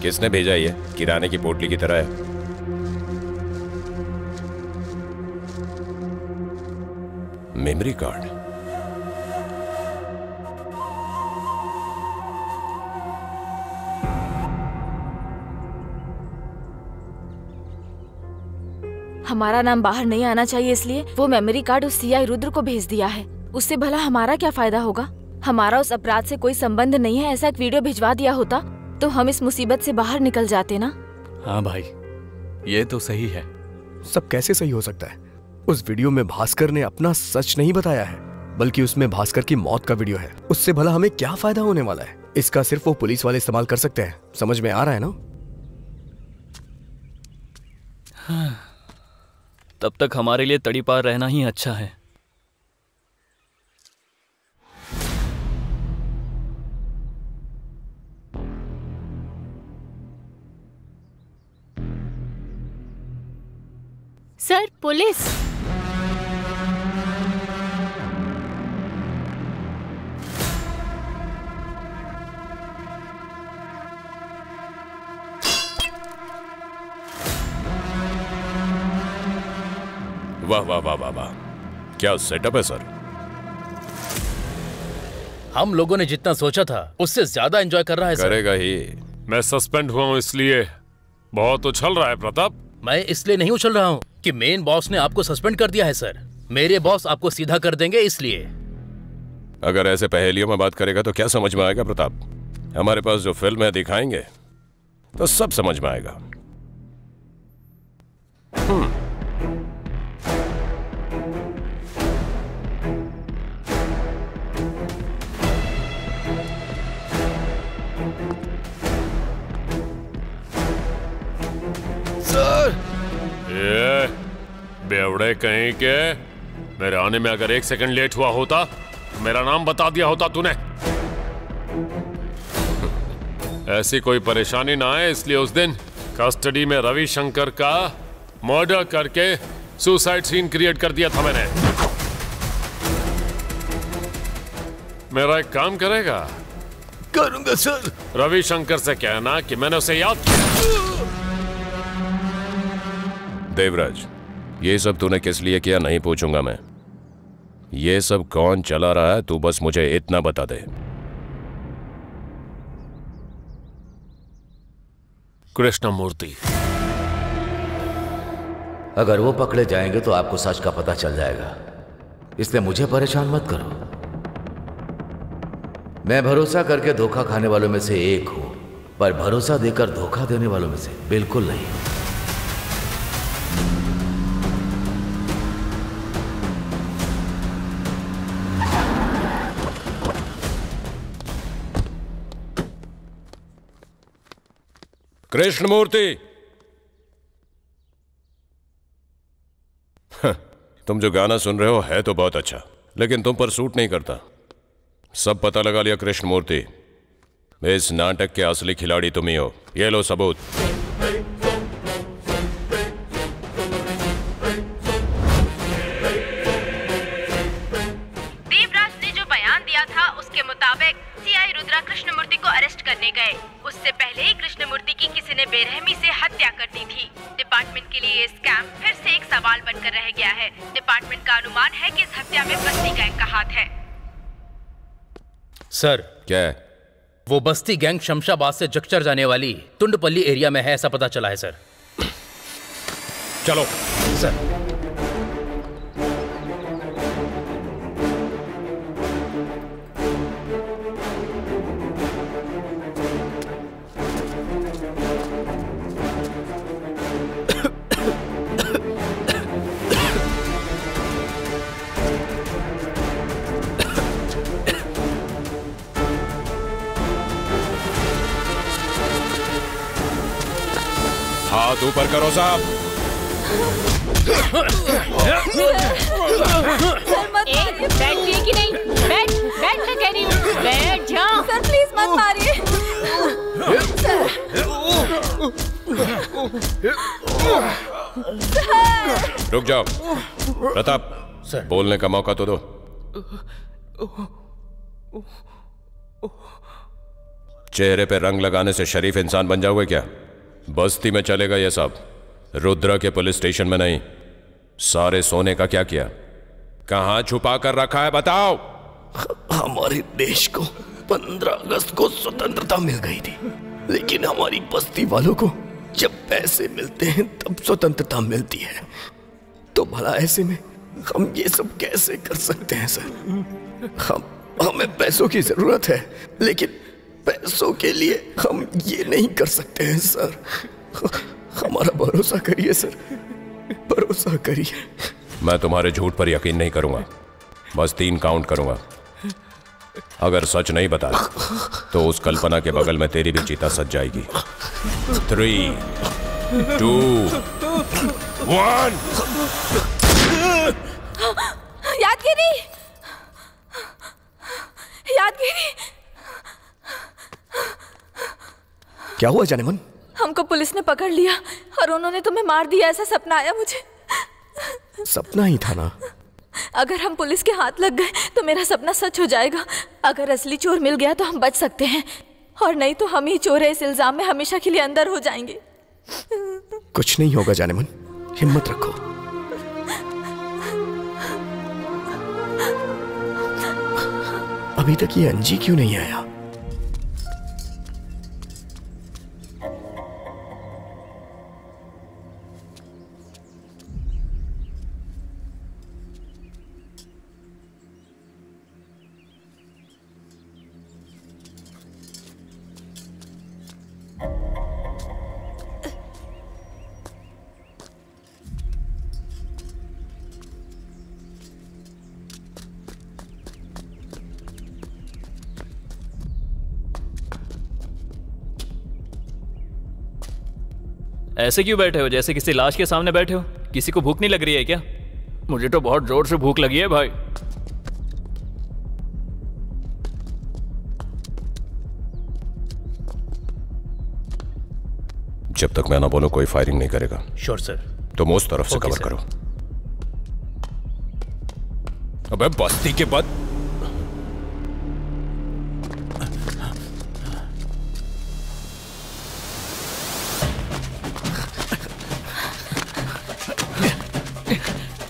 किसने भेजा ये? किराने की पोटली की तरह है। Memory card. हमारा नाम बाहर नहीं आना चाहिए, इसलिए वो मेमोरी कार्ड उस सीआई रुद्र को भेज दिया है। उससे भला हमारा क्या फायदा होगा? हमारा उस अपराध से कोई संबंध नहीं है। ऐसा एक वीडियो भिजवा दिया होता तो हम इस मुसीबत से बाहर निकल जाते ना। हाँ भाई, ये तो सही है। सब कैसे सही हो सकता है? उस वीडियो में भास्कर ने अपना सच नहीं बताया है, बल्कि उसमें भास्कर की मौत का वीडियो है। उससे भला हमें क्या फायदा होने वाला है? इसका सिर्फ वो पुलिस वाले इस्तेमाल कर सकते हैं। समझ में आ रहा है ना? तब तक हमारे लिए तड़ी पार रहना ही अच्छा है। Sir, police. वाह वाह वाह वाह वाह, क्या सेटअप है सर। हम लोगों ने जितना सोचा था उससे ज्यादा एंजॉय कर रहा है सर। करेगा ही। मैं सस्पेंड हुआ हूँ इसलिए बहुत उछल रहा है प्रताप। मैं इसलिए नहीं उछल रहा हूँ कि मेन बॉस ने आपको सस्पेंड कर दिया है सर। मेरे बॉस आपको सीधा कर देंगे इसलिए। अगर ऐसे पहेलियों में बात करेगा तो क्या समझ में आएगा प्रताप? हमारे पास जो फिल्म है दिखाएंगे तो सब समझ में आएगा। सर, ये बेवड़े कहीं के, मेरे आने में अगर 1 सेकंड लेट हुआ होता तो मेरा नाम बता दिया होता तूने। ऐसी कोई परेशानी ना आए इसलिए उस दिन कस्टडी में रविशंकर का मर्डर करके सुसाइड सीन क्रिएट कर दिया था मैंने। मेरा एक काम करेगा? करूंगा सर। रविशंकर से कहना कि मैंने उसे याद किया। देवराज, ये सब तूने किस लिए किया नहीं पूछूंगा मैं। ये सब कौन चला रहा है तू बस मुझे इतना बता दे। कृष्णमूर्ति। अगर वो पकड़े जाएंगे तो आपको सच का पता चल जाएगा, इसलिए मुझे परेशान मत करो। मैं भरोसा करके धोखा खाने वालों में से एक हूं, पर भरोसा देकर धोखा देने वालों में से बिल्कुल नहीं। कृष्णमूर्ति, तुम जो गाना सुन रहे हो है तो बहुत अच्छा, लेकिन तुम पर सूट नहीं करता। सब पता लगा लिया कृष्णमूर्ति। इस नाटक के असली खिलाड़ी तुम ही हो। ये लो सबूत। देवराज ने जो बयान दिया था उसके मुताबिक सीआई रुद्रा कृष्णमूर्ति को अरेस्ट करने गए। उससे पहले ही कृष्णमूर्ति की किसी ने बेरहमी से हत्या कर दी थी। डिपार्टमेंट के लिए ये स्कैम फिर से एक सवाल बनकर रह गया है। डिपार्टमेंट का अनुमान है कि इस हत्या में बस्ती गैंग का हाथ है। सर, क्या है? वो बस्ती गैंग शमशाबाद से जगचर जाने वाली तुंडपल्ली एरिया में है, ऐसा पता चला है सर। चलो सर। हाथ ऊपर करो साहब। बैठ कि नहीं? बैठ मैं कह रही हूँ, बैठ जा। सर प्लीज मत मारिए। रुक जाओ। प्रताप सर, बोलने का मौका तो दो। चेहरे पे रंग लगाने से शरीफ इंसान बन जाओगे क्या? बस्ती में चलेगा ये सब, रुद्रा के पुलिस स्टेशन में नहीं। सारे सोने का क्या किया? कहां छुपा कर रखा है बताओ। हमारे देश को 15 अगस्त को स्वतंत्रता मिल गई थी, लेकिन हमारी बस्ती वालों को जब पैसे मिलते हैं तब स्वतंत्रता मिलती है। तो भला ऐसे में हम ये सब कैसे कर सकते हैं सर? हमें पैसों की जरूरत है, लेकिन पैसों के लिए हम ये नहीं कर सकते हैं सर। हमारा भरोसा करिए सर, भरोसा करिए। मैं तुम्हारे झूठ पर यकीन नहीं करूंगा, बस 3 काउंट करूंगा। अगर सच नहीं बता तो उस कल्पना के बगल में तेरी भी चीता सज जाएगी। 3, 2 वन। यादगिरी, यादगिरी। क्या हुआ जानेमन? हमको पुलिस ने पकड़ लिया और उन्होंने तुम्हें मार दिया, ऐसा सपना आया मुझे। सपना ही था ना। अगर हम पुलिस के हाथ लग गए तो मेरा सपना सच हो जाएगा। अगर असली चोर मिल गया तो हम बच सकते हैं, और नहीं तो हम ही चोर है इस इल्जाम में हमेशा के लिए अंदर हो जाएंगे। कुछ नहीं होगा जानेमन, हिम्मत रखो। अभी तक ये अंजी क्यों नहीं आया? ऐसे क्यों बैठे हो, जैसे किसी लाश के सामने बैठे हो? किसी को भूख नहीं लग रही है क्या? मुझे तो बहुत जोर से भूख लगी है भाई। जब तक मैं ना बोलूं कोई फायरिंग नहीं करेगा। Sure sir. तुम उस तरफ से ओके, कवर सर। करो। अबे बस्ती के बाद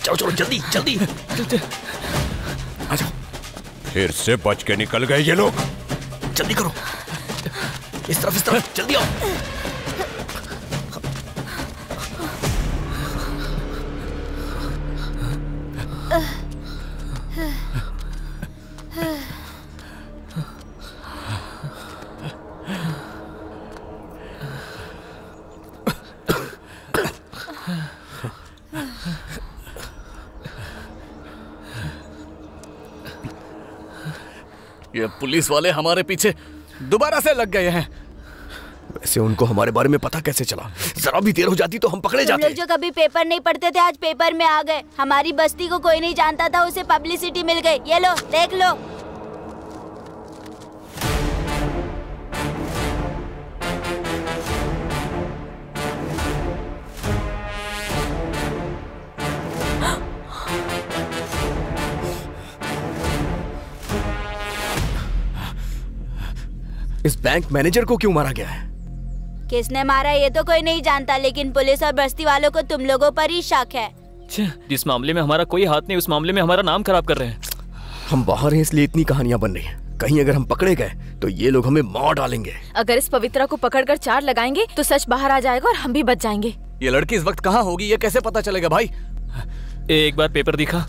चलो चलो जल्दी जल्दी आ जाओ। फिर से बच के निकल गए ये लोग। जल्दी करो, इस तरफ जल्दी आओ। ये पुलिस वाले हमारे पीछे दोबारा से लग गए हैं। वैसे उनको हमारे बारे में पता कैसे चला? जरा भी देर हो जाती तो हम पकड़े तुम जाते। लोग जो कभी पेपर नहीं पढ़ते थे आज पेपर में आ गए। हमारी बस्ती को कोई नहीं जानता था, उसे पब्लिसिटी मिल गई। ये लो देख लो। इस बैंक मैनेजर को क्यों मारा गया है? किसने मारा ये तो कोई नहीं जानता, लेकिन पुलिस और बस्ती वालों को तुम लोगों पर ही शक है। जिस मामले में हमारा कोई हाथ नहीं, उस मामले में हमारा नाम खराब कर रहे हैं। हम बाहर हैं इसलिए इतनी कहानियां बन रही हैं। कहीं अगर हम पकड़े गए तो ये लोग हमें मार डालेंगे। अगर इस पवित्रा को पकड़कर 4 लगाएंगे तो सच बाहर आ जाएगा और हम भी बच जाएंगे। ये लड़की इस वक्त कहाँ होगी, ये कैसे पता चलेगा भाई? एक बार पेपर दिखा।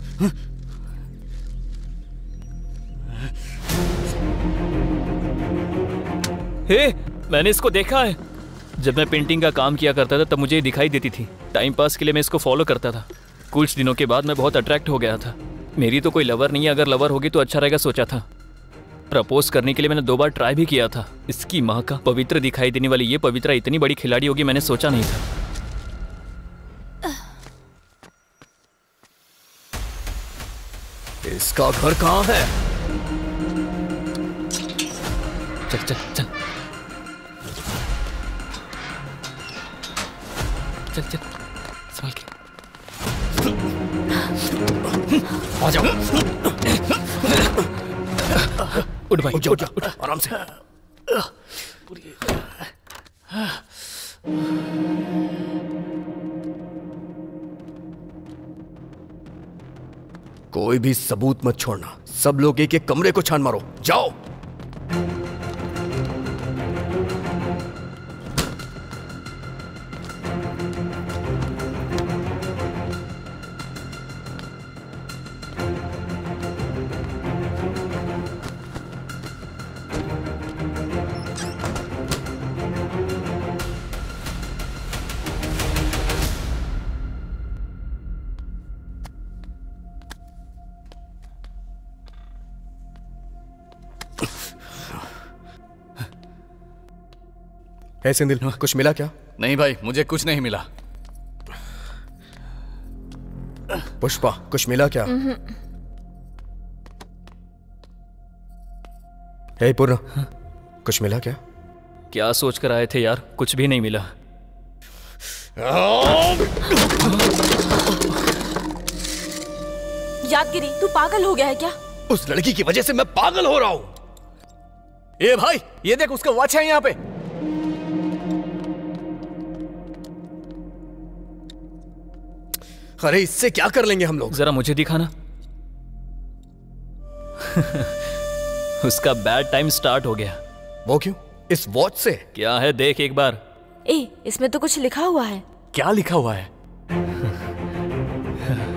हे, मैंने इसको देखा है। जब मैं पेंटिंग का काम किया करता था तब मुझे ये दिखाई देती थी। टाइम पास के लिए मैं इसको फॉलो करता था। कुछ दिनों के बाद मैं बहुत अट्रैक्ट हो गया था। मेरी तो कोई लवर नहीं है, अगर लवर होगी तो अच्छा रहेगा सोचा था। प्रपोज करने के लिए मैंने 2 बार ट्राई भी किया था। इसकी माँ का पवित्र दिखाई देने वाली ये पवित्रा इतनी बड़ी खिलाड़ी होगी मैंने सोचा नहीं था। इसका घर कहाँ है? चल चल चल चल चल संभल के आ जाओ। उठ भाई, उठ आराम से। कोई भी सबूत मत छोड़ना। सब लोग एक एक कमरे को छान मारो। जाओ। है सिंदिल, कुछ मिला क्या? नहीं भाई, मुझे कुछ नहीं मिला। पुष्पा, कुछ मिला क्या? हे पूर्ण, कुछ मिला क्या? क्या सोच कर आए थे यार? कुछ भी नहीं मिला। यादगिरी, तू पागल हो गया है क्या? उस लड़की की वजह से मैं पागल हो रहा हूं। ए भाई, ये देख, उसका वॉच है यहाँ पे। अरे इससे क्या कर लेंगे हम लोग? जरा मुझे दिखाना। उसका बैड टाइम स्टार्ट हो गया। वो क्यों? इस वॉच से? क्या है देख एक बार। इसमें तो कुछ लिखा हुआ है। क्या लिखा हुआ है?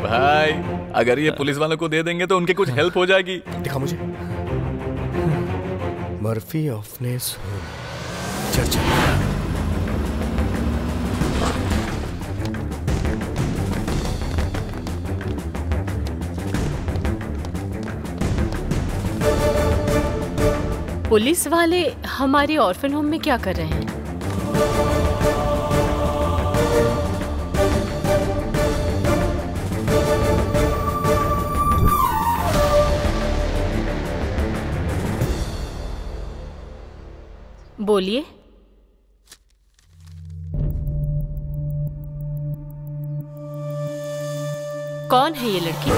भाई, अगर ये पुलिस वालों को दे देंगे तो उनके कुछ हेल्प हो जाएगी। दिखा मुझे। Murphy ऑफनेस church. पुलिस वाले हमारे ऑर्फन होम में क्या कर रहे हैं? बोलिए। कौन है ये लड़की?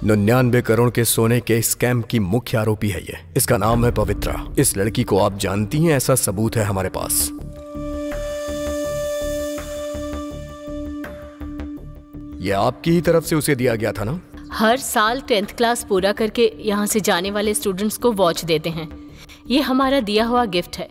99 करोड़ के सोने के स्कैम की मुख्य आरोपी है ये। इसका नाम है पवित्रा। इस लड़की को आप जानती हैं, ऐसा सबूत है हमारे पास। ये आपकी ही तरफ से उसे दिया गया था ना? हर साल 10th क्लास पूरा करके यहाँ से जाने वाले स्टूडेंट्स को वॉच देते हैं। ये हमारा दिया हुआ गिफ्ट है,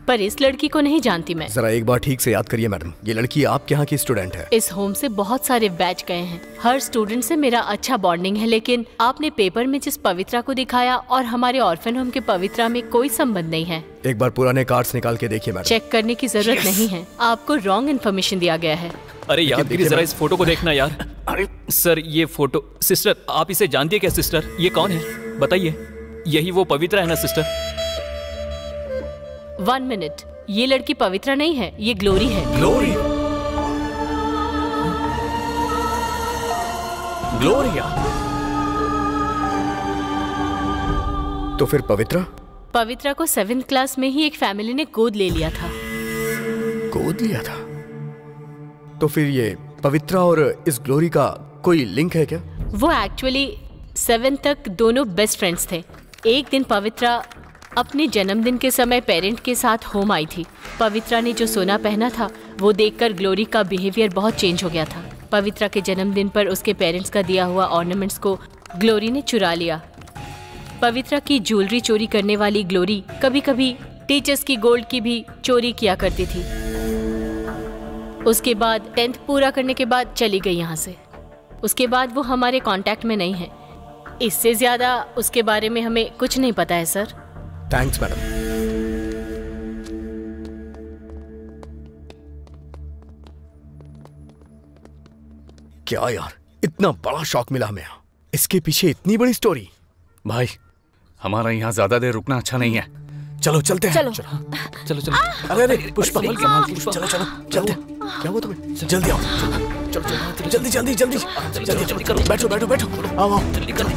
पर इस लड़की को नहीं जानती मैं। जरा एक बार ठीक से याद करिए मैडम, ये लड़की आपके यहाँ की स्टूडेंट है? इस होम से बहुत सारे बैच गए हैं। हर स्टूडेंट से मेरा अच्छा बॉन्डिंग है, लेकिन आपने पेपर में जिस पवित्रा को दिखाया और हमारे ऑर्फन होम के पवित्रा में कोई संबंध नहीं है। एक बार पुराने कार्ड्स निकाल के देखिए मैडम। चेक करने की जरूरत नहीं है, आपको रॉन्ग इन्फॉर्मेशन दिया गया है। अरे यादगिरी, जरा इस फोटो को देखना यार। अरे सर, ये फोटो। सिस्टर, आप इसे जानती है क्या सिस्टर? ये कौन है बताइए? यही वो पवित्रा है ना सिस्टर? 1 मिनट, ये लड़की पवित्रा नहीं है, ये ग्लोरी है। ग्लोरी? ग्लोरिया? तो फिर पवित्रा? पवित्रा को 7th क्लास में ही एक फैमिली ने गोद ले लिया था। गोद लिया था? तो फिर ये पवित्रा और इस ग्लोरी का कोई लिंक है क्या? वो एक्चुअली 7th तक दोनों बेस्ट फ्रेंड्स थे। एक दिन पवित्रा अपने जन्मदिन के समय पेरेंट के साथ होम आई थी। पवित्रा ने जो सोना पहना था वो देखकर ग्लोरी का बिहेवियर बहुत चेंज हो गया था। पवित्रा के जन्मदिन पर उसके पेरेंट्स का दिया हुआ ऑर्नामेंट्स को ग्लोरी ने चुरा लिया। पवित्रा की ज्वेलरी चोरी करने वाली ग्लोरी कभी कभी टीचर्स की गोल्ड की भी चोरी किया करती थी। उसके बाद 10th पूरा करने के बाद चली गई यहाँ से। उसके बाद वो हमारे कांटेक्ट में नहीं है। इससे ज्यादा उसके बारे में हमें कुछ नहीं पता है सर। Thanks madam. क्या यार, इतना बड़ा शॉक मिला हमें। इसके पीछे इतनी बड़ी स्टोरी। भाई, हमारा यहाँ ज्यादा देर रुकना अच्छा नहीं है। चलो चलते हैं। चलो चलो चलो। अरे अरे पुष्पा, चलो चलो चलते हैं। क्या हुआ तुम्हें? जल्दी आओ। चलो चलो जल्दी जल्दी जल्दी जल्दी करो। बैठो बैठो बैठो। आओ आओ जल्दी करो।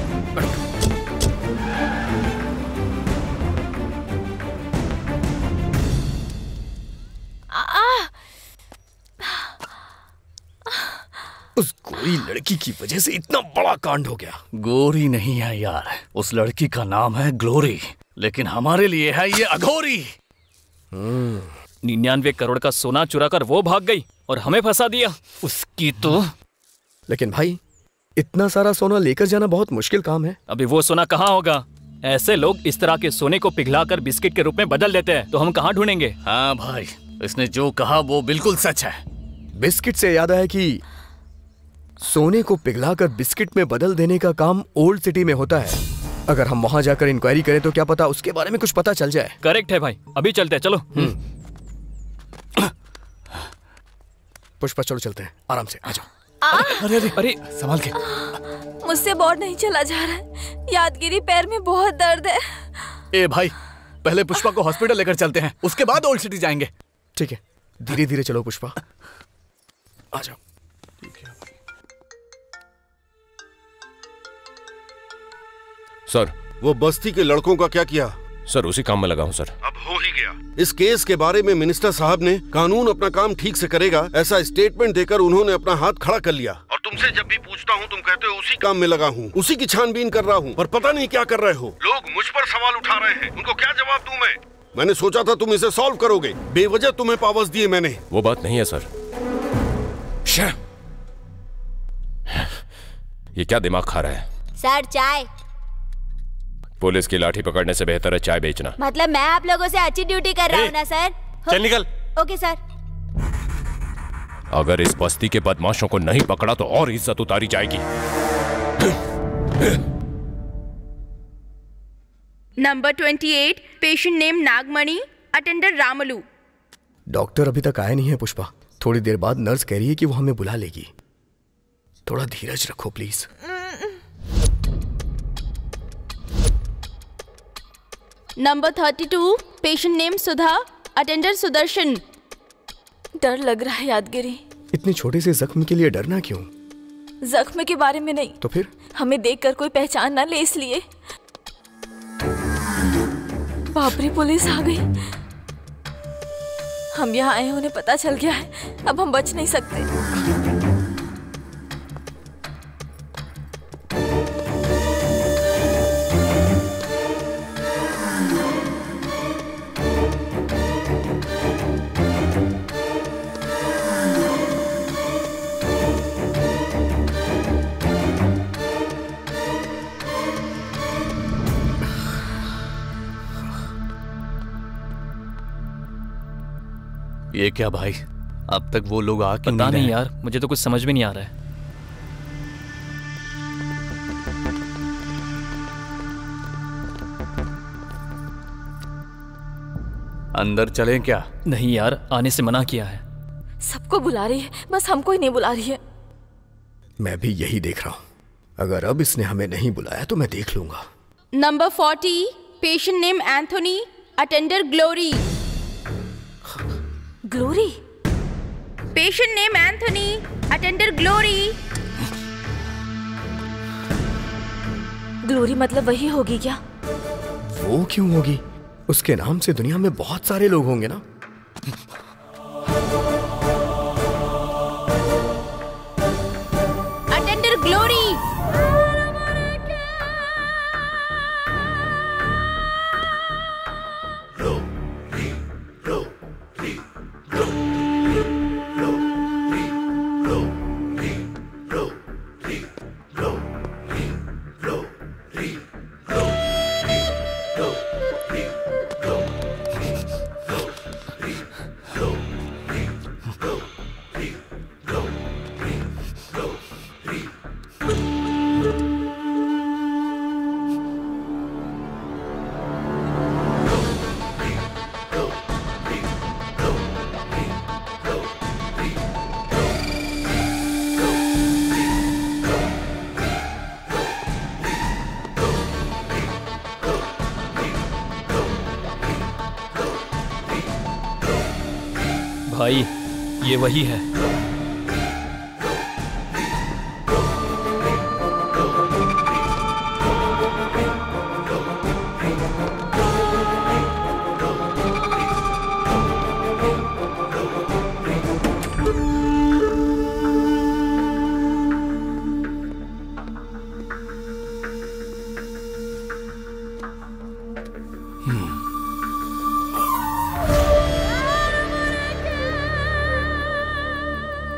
उस गोरी लड़की की वजह से इतना बड़ा कांड हो गया। गोरी नहीं है यार, उस लड़की का नाम है ग्लोरी, लेकिन हमारे लिए है ये अघोरी। 99 करोड़ का सोना चुरा कर वो भाग गई और हमें फंसा दिया। उसकी तो। लेकिन भाई, इतना सारा सोना लेकर जाना बहुत मुश्किल काम है। अभी वो सोना कहाँ होगा? ऐसे लोग इस तरह के सोने को पिघलाकर बिस्किट के रूप में बदल देते हैं, तो हम कहाँ ढूंढेंगे? हाँ भाई, इसने जो कहा वो बिल्कुल सच है। बिस्किट से याद आया कि सोने को पिघलाकर बिस्किट में बदल देने का काम ओल्ड सिटी में होता है। अगर हम वहां जाकर इंक्वायरी करें तो क्या पता उसके बारे में कुछ पता चल जाए। करेक्ट है भाई, अभी चलते हैं, चलो। पुष्पा चलो चलते हैं, आराम से आ जाओ। अरे अरे अरे संभाल के। मुझसे बहुत नहीं चला जा रहा है। यादगिरी, पैर में बहुत दर्द है। ए भाई, पहले पुष्पा को हॉस्पिटल लेकर चलते हैं, उसके बाद ओल्ड सिटी जाएंगे। ठीक है, धीरे धीरे चलो पुष्पा, आ जाओ। सर, वो बस्ती के लड़कों का क्या किया? सर उसी काम में लगा हूं सर। अब हो ही गया। इस केस के बारे में मिनिस्टर साहब ने कानून अपना काम ठीक से करेगा ऐसा स्टेटमेंट देकर उन्होंने अपना हाथ खड़ा कर लिया। और तुमसे जब भी पूछता हूँ तुम कहते हो उसी काम में लगा हूँ, उसी की छानबीन कर रहा हूँ, पर पता नहीं क्या कर रहे हो। लोग मुझ पर सवाल उठा रहे हैं, उनको क्या जवाब दूं मैं? मैंने सोचा था तुम इसे सॉल्व करोगे, बेवजह तुम्हें पावर्स दिए मैंने। वो बात नहीं है सर। ये क्या दिमाग खा रहा है? सर चाय। पुलिस की लाठी पकड़ने से बेहतर है चाय बेचना। मतलब मैं आप लोगों से अच्छी ड्यूटी कर रहा हूँ ना सर? चल निकल। Okay sir. अगर इस बस्ती के बदमाशों को नहीं पकड़ा तो और इज्जत उतारी जाएगी। नंबर 28 पेशेंट नेम नागमणि, अटेंडर रामलू। डॉक्टर अभी तक आया नहीं है पुष्पा, थोड़ी देर बाद नर्स कह रही है कि वो हमें बुला लेगी। थोड़ा धीरज रखो please. Number 32 patient name Sudha, attender Sudarshan. डर लग रहा है यादगिरी। इतने छोटे से जख्म के लिए डरना क्यों? जख्म के बारे में नहीं तो फिर? हमें देखकर कोई पहचान ना ले इसलिए। बाप रे, पुलिस आ गई। हम यहाँ आए उन्हें पता चल गया है, अब हम बच नहीं सकते। ये क्या भाई, अब तक वो लोग आके पता नहीं यार, मुझे तो कुछ समझ में नहीं आ रहा है। अंदर चलें क्या? नहीं यार, आने से मना किया है। सबको बुला रही है, बस हमको ही नहीं बुला रही है। मैं भी यही देख रहा हूँ, अगर अब इसने हमें नहीं बुलाया तो मैं देख लूंगा। Number 40 patient name Anthony, attender glory. Glory? Patient name Anthony, attender glory. Glory मतलब वही होगी क्या? वो क्यों होगी? उसके नाम से दुनिया में बहुत सारे लोग होंगे ना। Attender glory. भाई ये वही है।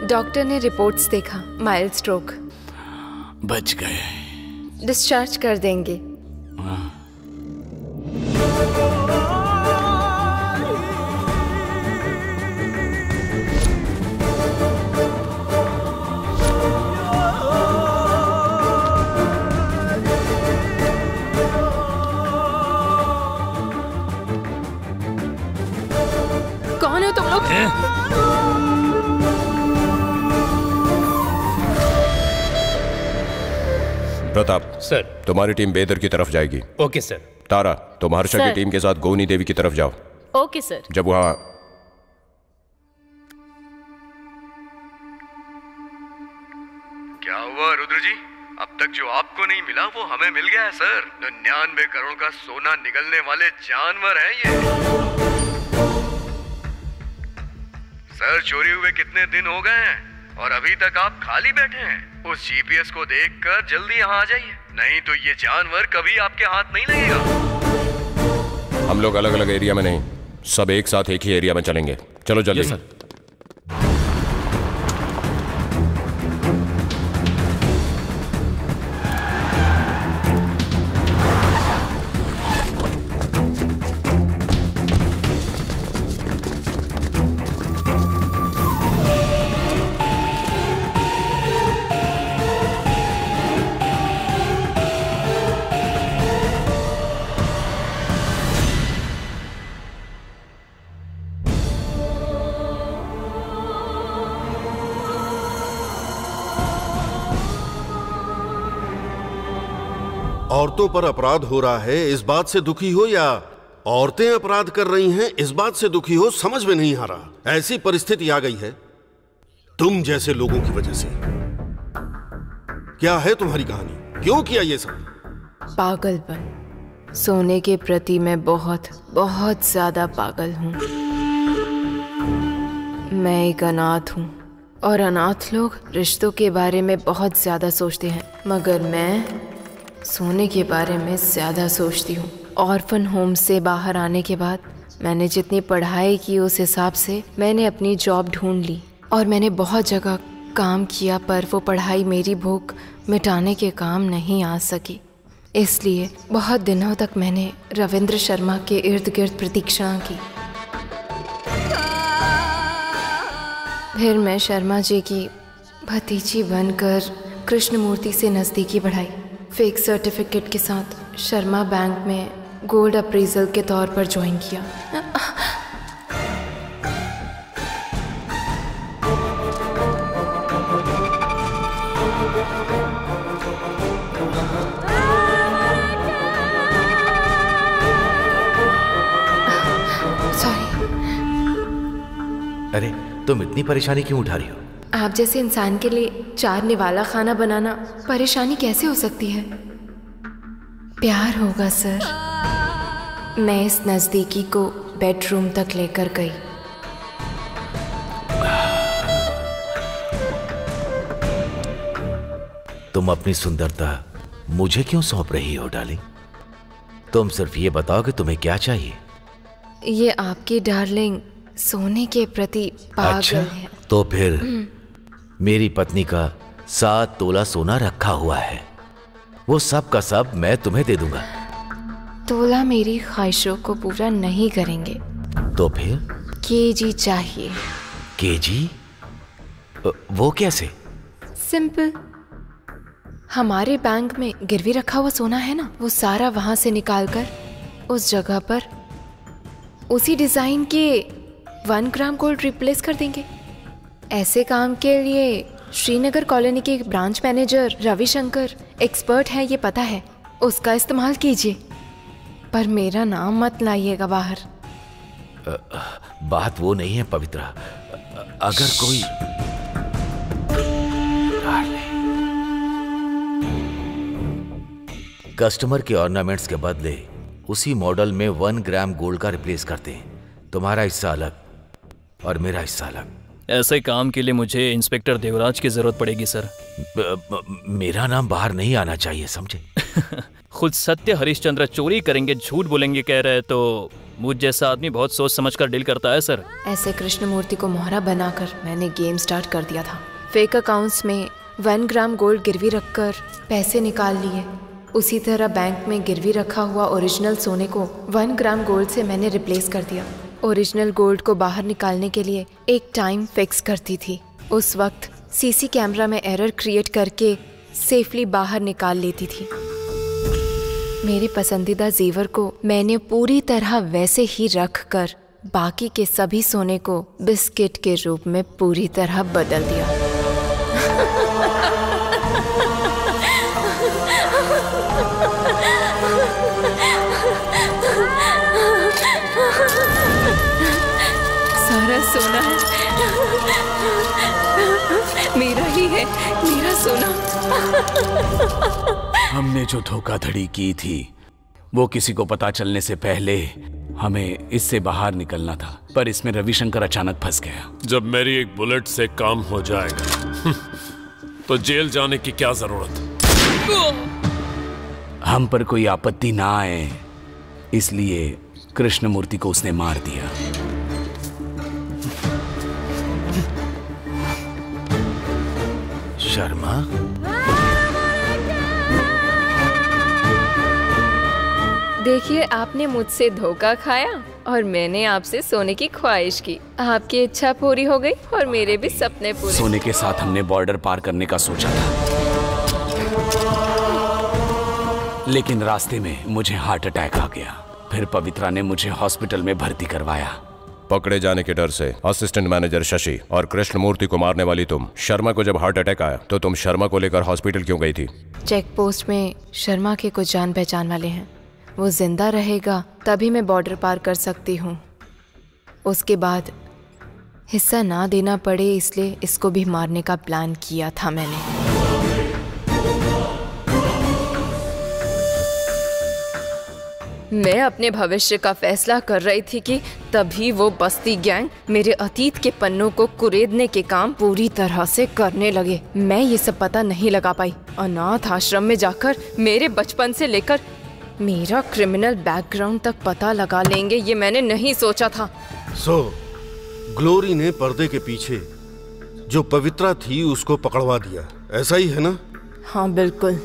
डॉक्टर ने रिपोर्ट्स देखा, माइल्ड स्ट्रोक। बच गए। डिस्चार्ज कर देंगे। कौन हो तुम लोग? प्रताप सर, तुम्हारी टीम बेदर की तरफ जाएगी। Okay sir. तारा, तुम हर्षा की सर। टीम के साथ गोनी देवी की तरफ जाओ। Okay sir. जब वहां हुआ रुद्र जी? अब तक जो आपको नहीं मिला वो हमें मिल गया है सर। 99 करोड़ का सोना निगलने वाले जानवर हैं ये। सर चोरी हुए कितने दिन हो गए हैं और अभी तक आप खाली बैठे हैं? उस जीपीएस को देखकर जल्दी यहाँ आ जाइए, नहीं तो ये जानवर कभी आपके हाथ नहीं लगेगा। हम लोग अलग अलग एरिया में नहीं, सब एक साथ एक ही एरिया में चलेंगे। चलो जल्दी। सर। औरतों पर अपराध हो रहा है इस बात से दुखी हो या औरतें अपराध कर रही हैं इस बात से दुखी हो, समझ में नहीं आ रहा। ऐसी परिस्थिति आ गई है तुम जैसे लोगों की वजह से। क्या है तुम्हारी कहानी? क्यों किया ये सब? पागलपन। सोने के प्रति मैं बहुत बहुत ज्यादा पागल हूँ। मैं एक अनाथ हूँ और अनाथ लोग रिश्तों के बारे में बहुत ज्यादा सोचते हैं, मगर मैं सोने के बारे में ज्यादा सोचती हूँ। ऑर्फन होम से बाहर आने के बाद मैंने जितनी पढ़ाई की उस हिसाब से मैंने अपनी जॉब ढूंढ ली और मैंने बहुत जगह काम किया, पर वो पढ़ाई मेरी भूख मिटाने के काम नहीं आ सकी। इसलिए बहुत दिनों तक मैंने रविंद्र शर्मा के इर्द गिर्द प्रतीक्षा की। फिर मैं शर्मा जी की भतीजी बनकर कृष्णमूर्ति से नज़दीकी बढ़ाई। फेक सर्टिफिकेट के साथ शर्मा बैंक में गोल्ड अप्रेजल के तौर पर ज्वाइन किया। सॉरी। अरे तुम इतनी परेशानी क्यों उठा रही हो? आप जैसे इंसान के लिए 4 निवाला खाना बनाना परेशानी कैसे हो सकती है? प्यार होगा सर। मैं इस नजदीकी को बेडरूम तक लेकर गई। तुम अपनी सुंदरता मुझे क्यों सौंप रही हो डार्लिंग? तुम सिर्फ ये बताओ कि तुम्हें क्या चाहिए। ये आपकी डार्लिंग सोने के प्रति पागल है। तो फिर मेरी पत्नी का 7 तोला सोना रखा हुआ है, वो सब का सब मैं तुम्हें दे दूंगा। तोला मेरी ख्वाहिशों को पूरा नहीं करेंगे। तो फिर? केजी चाहिए। केजी? वो कैसे? सिंपल। हमारे बैंक में गिरवी रखा हुआ सोना है ना, वो सारा वहां से निकालकर उस जगह पर उसी डिजाइन के 1 ग्राम गोल्ड रिप्लेस कर देंगे। ऐसे काम के लिए श्रीनगर कॉलोनी के ब्रांच मैनेजर रविशंकर एक्सपर्ट है, ये पता है। उसका इस्तेमाल कीजिए, पर मेरा नाम मत लाइएगा बाहर। बात वो नहीं है पवित्रा। अगर कोई कस्टमर के ऑर्नामेंट्स के बदले उसी मॉडल में 1 ग्राम गोल्ड का रिप्लेस करते हैं, तुम्हारा हिस्सा अलग और मेरा हिस्सा अलग। ऐसे काम के लिए मुझे इंस्पेक्टर देवराज की जरूरत पड़ेगी सर। मेरा नाम बाहर नहीं आना चाहिए, समझे? खुद सत्य हरिश्चंद्र चोरी करेंगे, झूठ बोलेंगे कह रहे, तो मुझ जैसा आदमी बहुत सोच समझकर डील करता है सर। ऐसे कृष्णमूर्ति को मोहरा बनाकर मैंने गेम स्टार्ट कर दिया था। फेक अकाउंट्स में 1 ग्राम गोल्ड गिरवी रखकर पैसे निकाल लिए। उसी तरह बैंक में गिरवी रखा हुआ ओरिजिनल सोने को 1 ग्राम गोल्ड से मैंने रिप्लेस कर दिया। ओरिजिनल गोल्ड को बाहर निकालने के लिए एक टाइम फिक्स करती थी। उस वक्त सीसी कैमरा में एरर क्रिएट करके सेफली बाहर निकाल लेती थी। मेरे पसंदीदा जेवर को मैंने पूरी तरह वैसे ही रख कर बाकी के सभी सोने को बिस्किट के रूप में पूरी तरह बदल दिया। सारा मेरा सोना है, मेरा ही है, मेरा सोना। हमने जो धोखाधड़ी की थी वो किसी को पता चलने से पहले हमें इससे बाहर निकलना था, पर इसमें रविशंकर अचानक फंस गया। जब मेरी एक बुलेट से काम हो जाएगा तो जेल जाने की क्या जरूरत? हम पर कोई आपत्ति ना आए इसलिए कृष्णमूर्ति को उसने मार दिया। शर्मा, देखिए, आपने मुझसे धोखा खाया और मैंने आपसे सोने की ख्वाहिश की। आपकी इच्छा पूरी हो गई और मेरे भी सपने पूरे। सोने के साथ हमने बॉर्डर पार करने का सोचा था, लेकिन रास्ते में मुझे हार्ट अटैक आ गया। फिर पवित्रा ने मुझे हॉस्पिटल में भर्ती करवाया। पकड़े जाने के डर से असिस्टेंट मैनेजर शशि और कृष्णमूर्ति को मारने वाली तुम शर्मा को जब हार्ट अटैक आया तो तुम शर्मा को लेकर हॉस्पिटल क्यों गई थी? चेक पोस्ट में शर्मा के कुछ जान पहचान वाले हैं, वो जिंदा रहेगा तभी मैं बॉर्डर पार कर सकती हूँ। उसके बाद हिस्सा ना देना पड़े इसलिए इसको भी मारने का प्लान किया था मैंने। मैं अपने भविष्य का फैसला कर रही थी कि तभी वो बस्ती गैंग मेरे अतीत के पन्नों को कुरेदने के काम पूरी तरह से करने लगे। मैं ये सब पता नहीं लगा पाई। अनाथ आश्रम में जाकर मेरे बचपन से लेकर मेरा क्रिमिनल बैकग्राउंड तक पता लगा लेंगे, ये मैंने नहीं सोचा था। ग्लोरी ने पर्दे के पीछे जो पवित्रा थी उसको पकड़वा दिया, ऐसा ही है ना? हाँ बिल्कुल।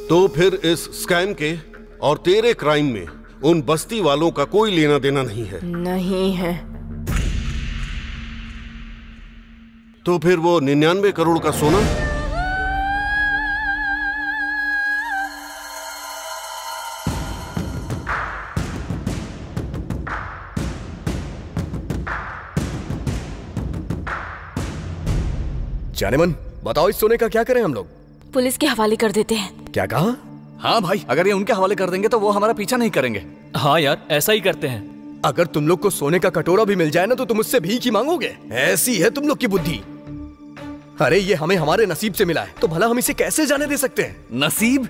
तो फिर इस स्कैम के और तेरे क्राइम में उन बस्ती वालों का कोई लेना देना नहीं है? नहीं है। तो फिर वो 99 करोड़ का सोना? जानेमन, बताओ इस सोने का क्या करें हम लोग? पुलिस के हवाले कर देते हैं। क्या कहा? हाँ भाई, अगर ये उनके हवाले कर देंगे तो वो हमारा पीछा नहीं करेंगे। हाँ यार, ऐसा ही करते हैं। अगर तुम लोग को सोने का कटोरा भी मिल जाए ना तो तुम उससे भीख ही मांगोगे। ऐसी है तुम लोग की बुद्धि। अरे ये हमें हमारे नसीब से मिला है तो भला हम इसे कैसे जाने दे सकते हैं? नसीब?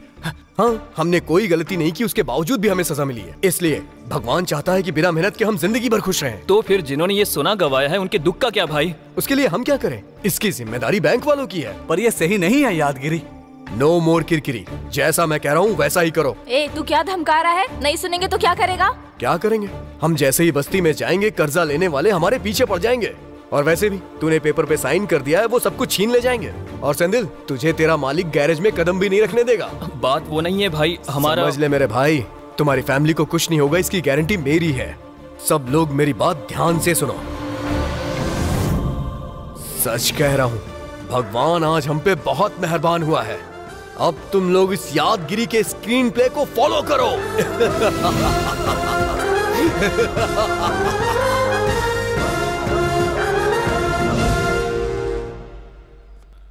हाँ, हमने कोई गलती नहीं की, उसके बावजूद भी हमें सजा मिली है। इसलिए भगवान चाहता है कि बिना मेहनत के हम जिंदगी भर खुश रहें। तो फिर जिन्होंने ये सोना गवाया है उनके दुख का क्या भाई? उसके लिए हम क्या करें? इसकी जिम्मेदारी बैंक वालों की है। पर ये सही नहीं है यादगिरी। नो मोर किरकिरी, जैसा मैं कह रहा हूँ वैसा ही करो। ए, तू क्या धमका रहा है? नहीं सुनेंगे तो क्या करेगा? क्या करेंगे? हम जैसे ही बस्ती में जाएंगे कर्जा लेने वाले हमारे पीछे पड़ जाएंगे। और वैसे भी तूने पेपर पे साइन कर दिया है, वो सब कुछ छीन ले जाएंगे। और सेंदिल, तुझे तेरा मालिक गैरेज में कदम भी नहीं रखने देगा। बात वो नहीं है भाई, हमारा। समझ ले मेरे भाई, तुम्हारी फैमिली को कुछ नहीं होगा, इसकी गारंटी मेरी है। सब लोग मेरी बात ध्यान से सुनो। सच कह रहा हूँ, भगवान आज हम पे बहुत मेहरबान हुआ है। अब तुम लोग इस यादगिरी के स्क्रीन प्ले को फॉलो करो।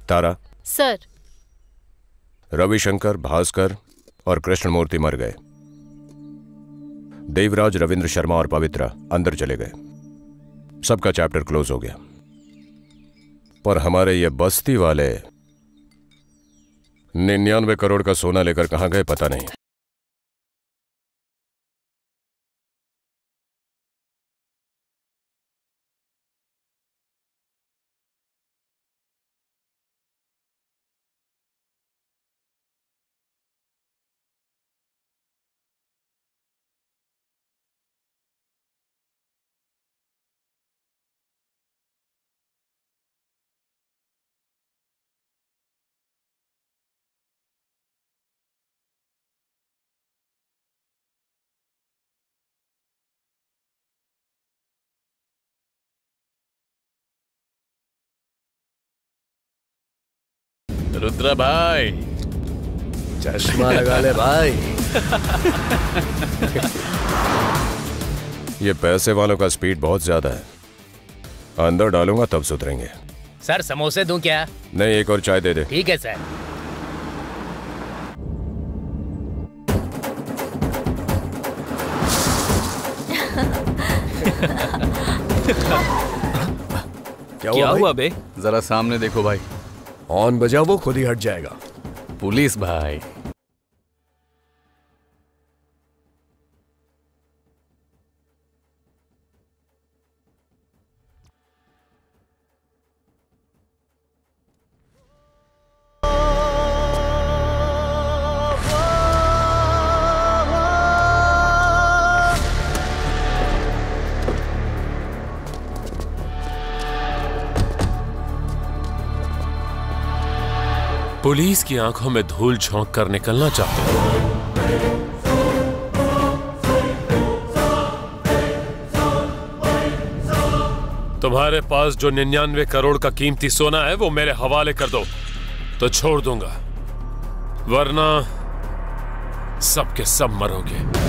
तारा सर, रविशंकर, भास्कर और कृष्णमूर्ति मर गए। देवराज, रविंद्र शर्मा और पवित्रा अंदर चले गए। सबका चैप्टर क्लोज हो गया। पर हमारे ये बस्ती वाले 99 करोड़ का सोना लेकर कहां गए पता नहीं। रुद्रा भाई, चश्मा लगा ले भाई। ये पैसे वालों का स्पीड बहुत ज्यादा है। अंदर डालूंगा तब सुधरेंगे। सर समोसे दूं क्या? नहीं, एक और चाय दे दे। ठीक है सर। क्या हुआ बे? जरा सामने देखो भाई। हॉर्न बजा, वो खुद ही हट जाएगा। पुलिस भाई। पुलिस की आंखों में धूल झोंक कर निकलना चाहते हो? तुम्हारे पास जो 99 करोड़ का कीमती सोना है वो मेरे हवाले कर दो तो छोड़ दूंगा, वरना सब के सब मरोगे।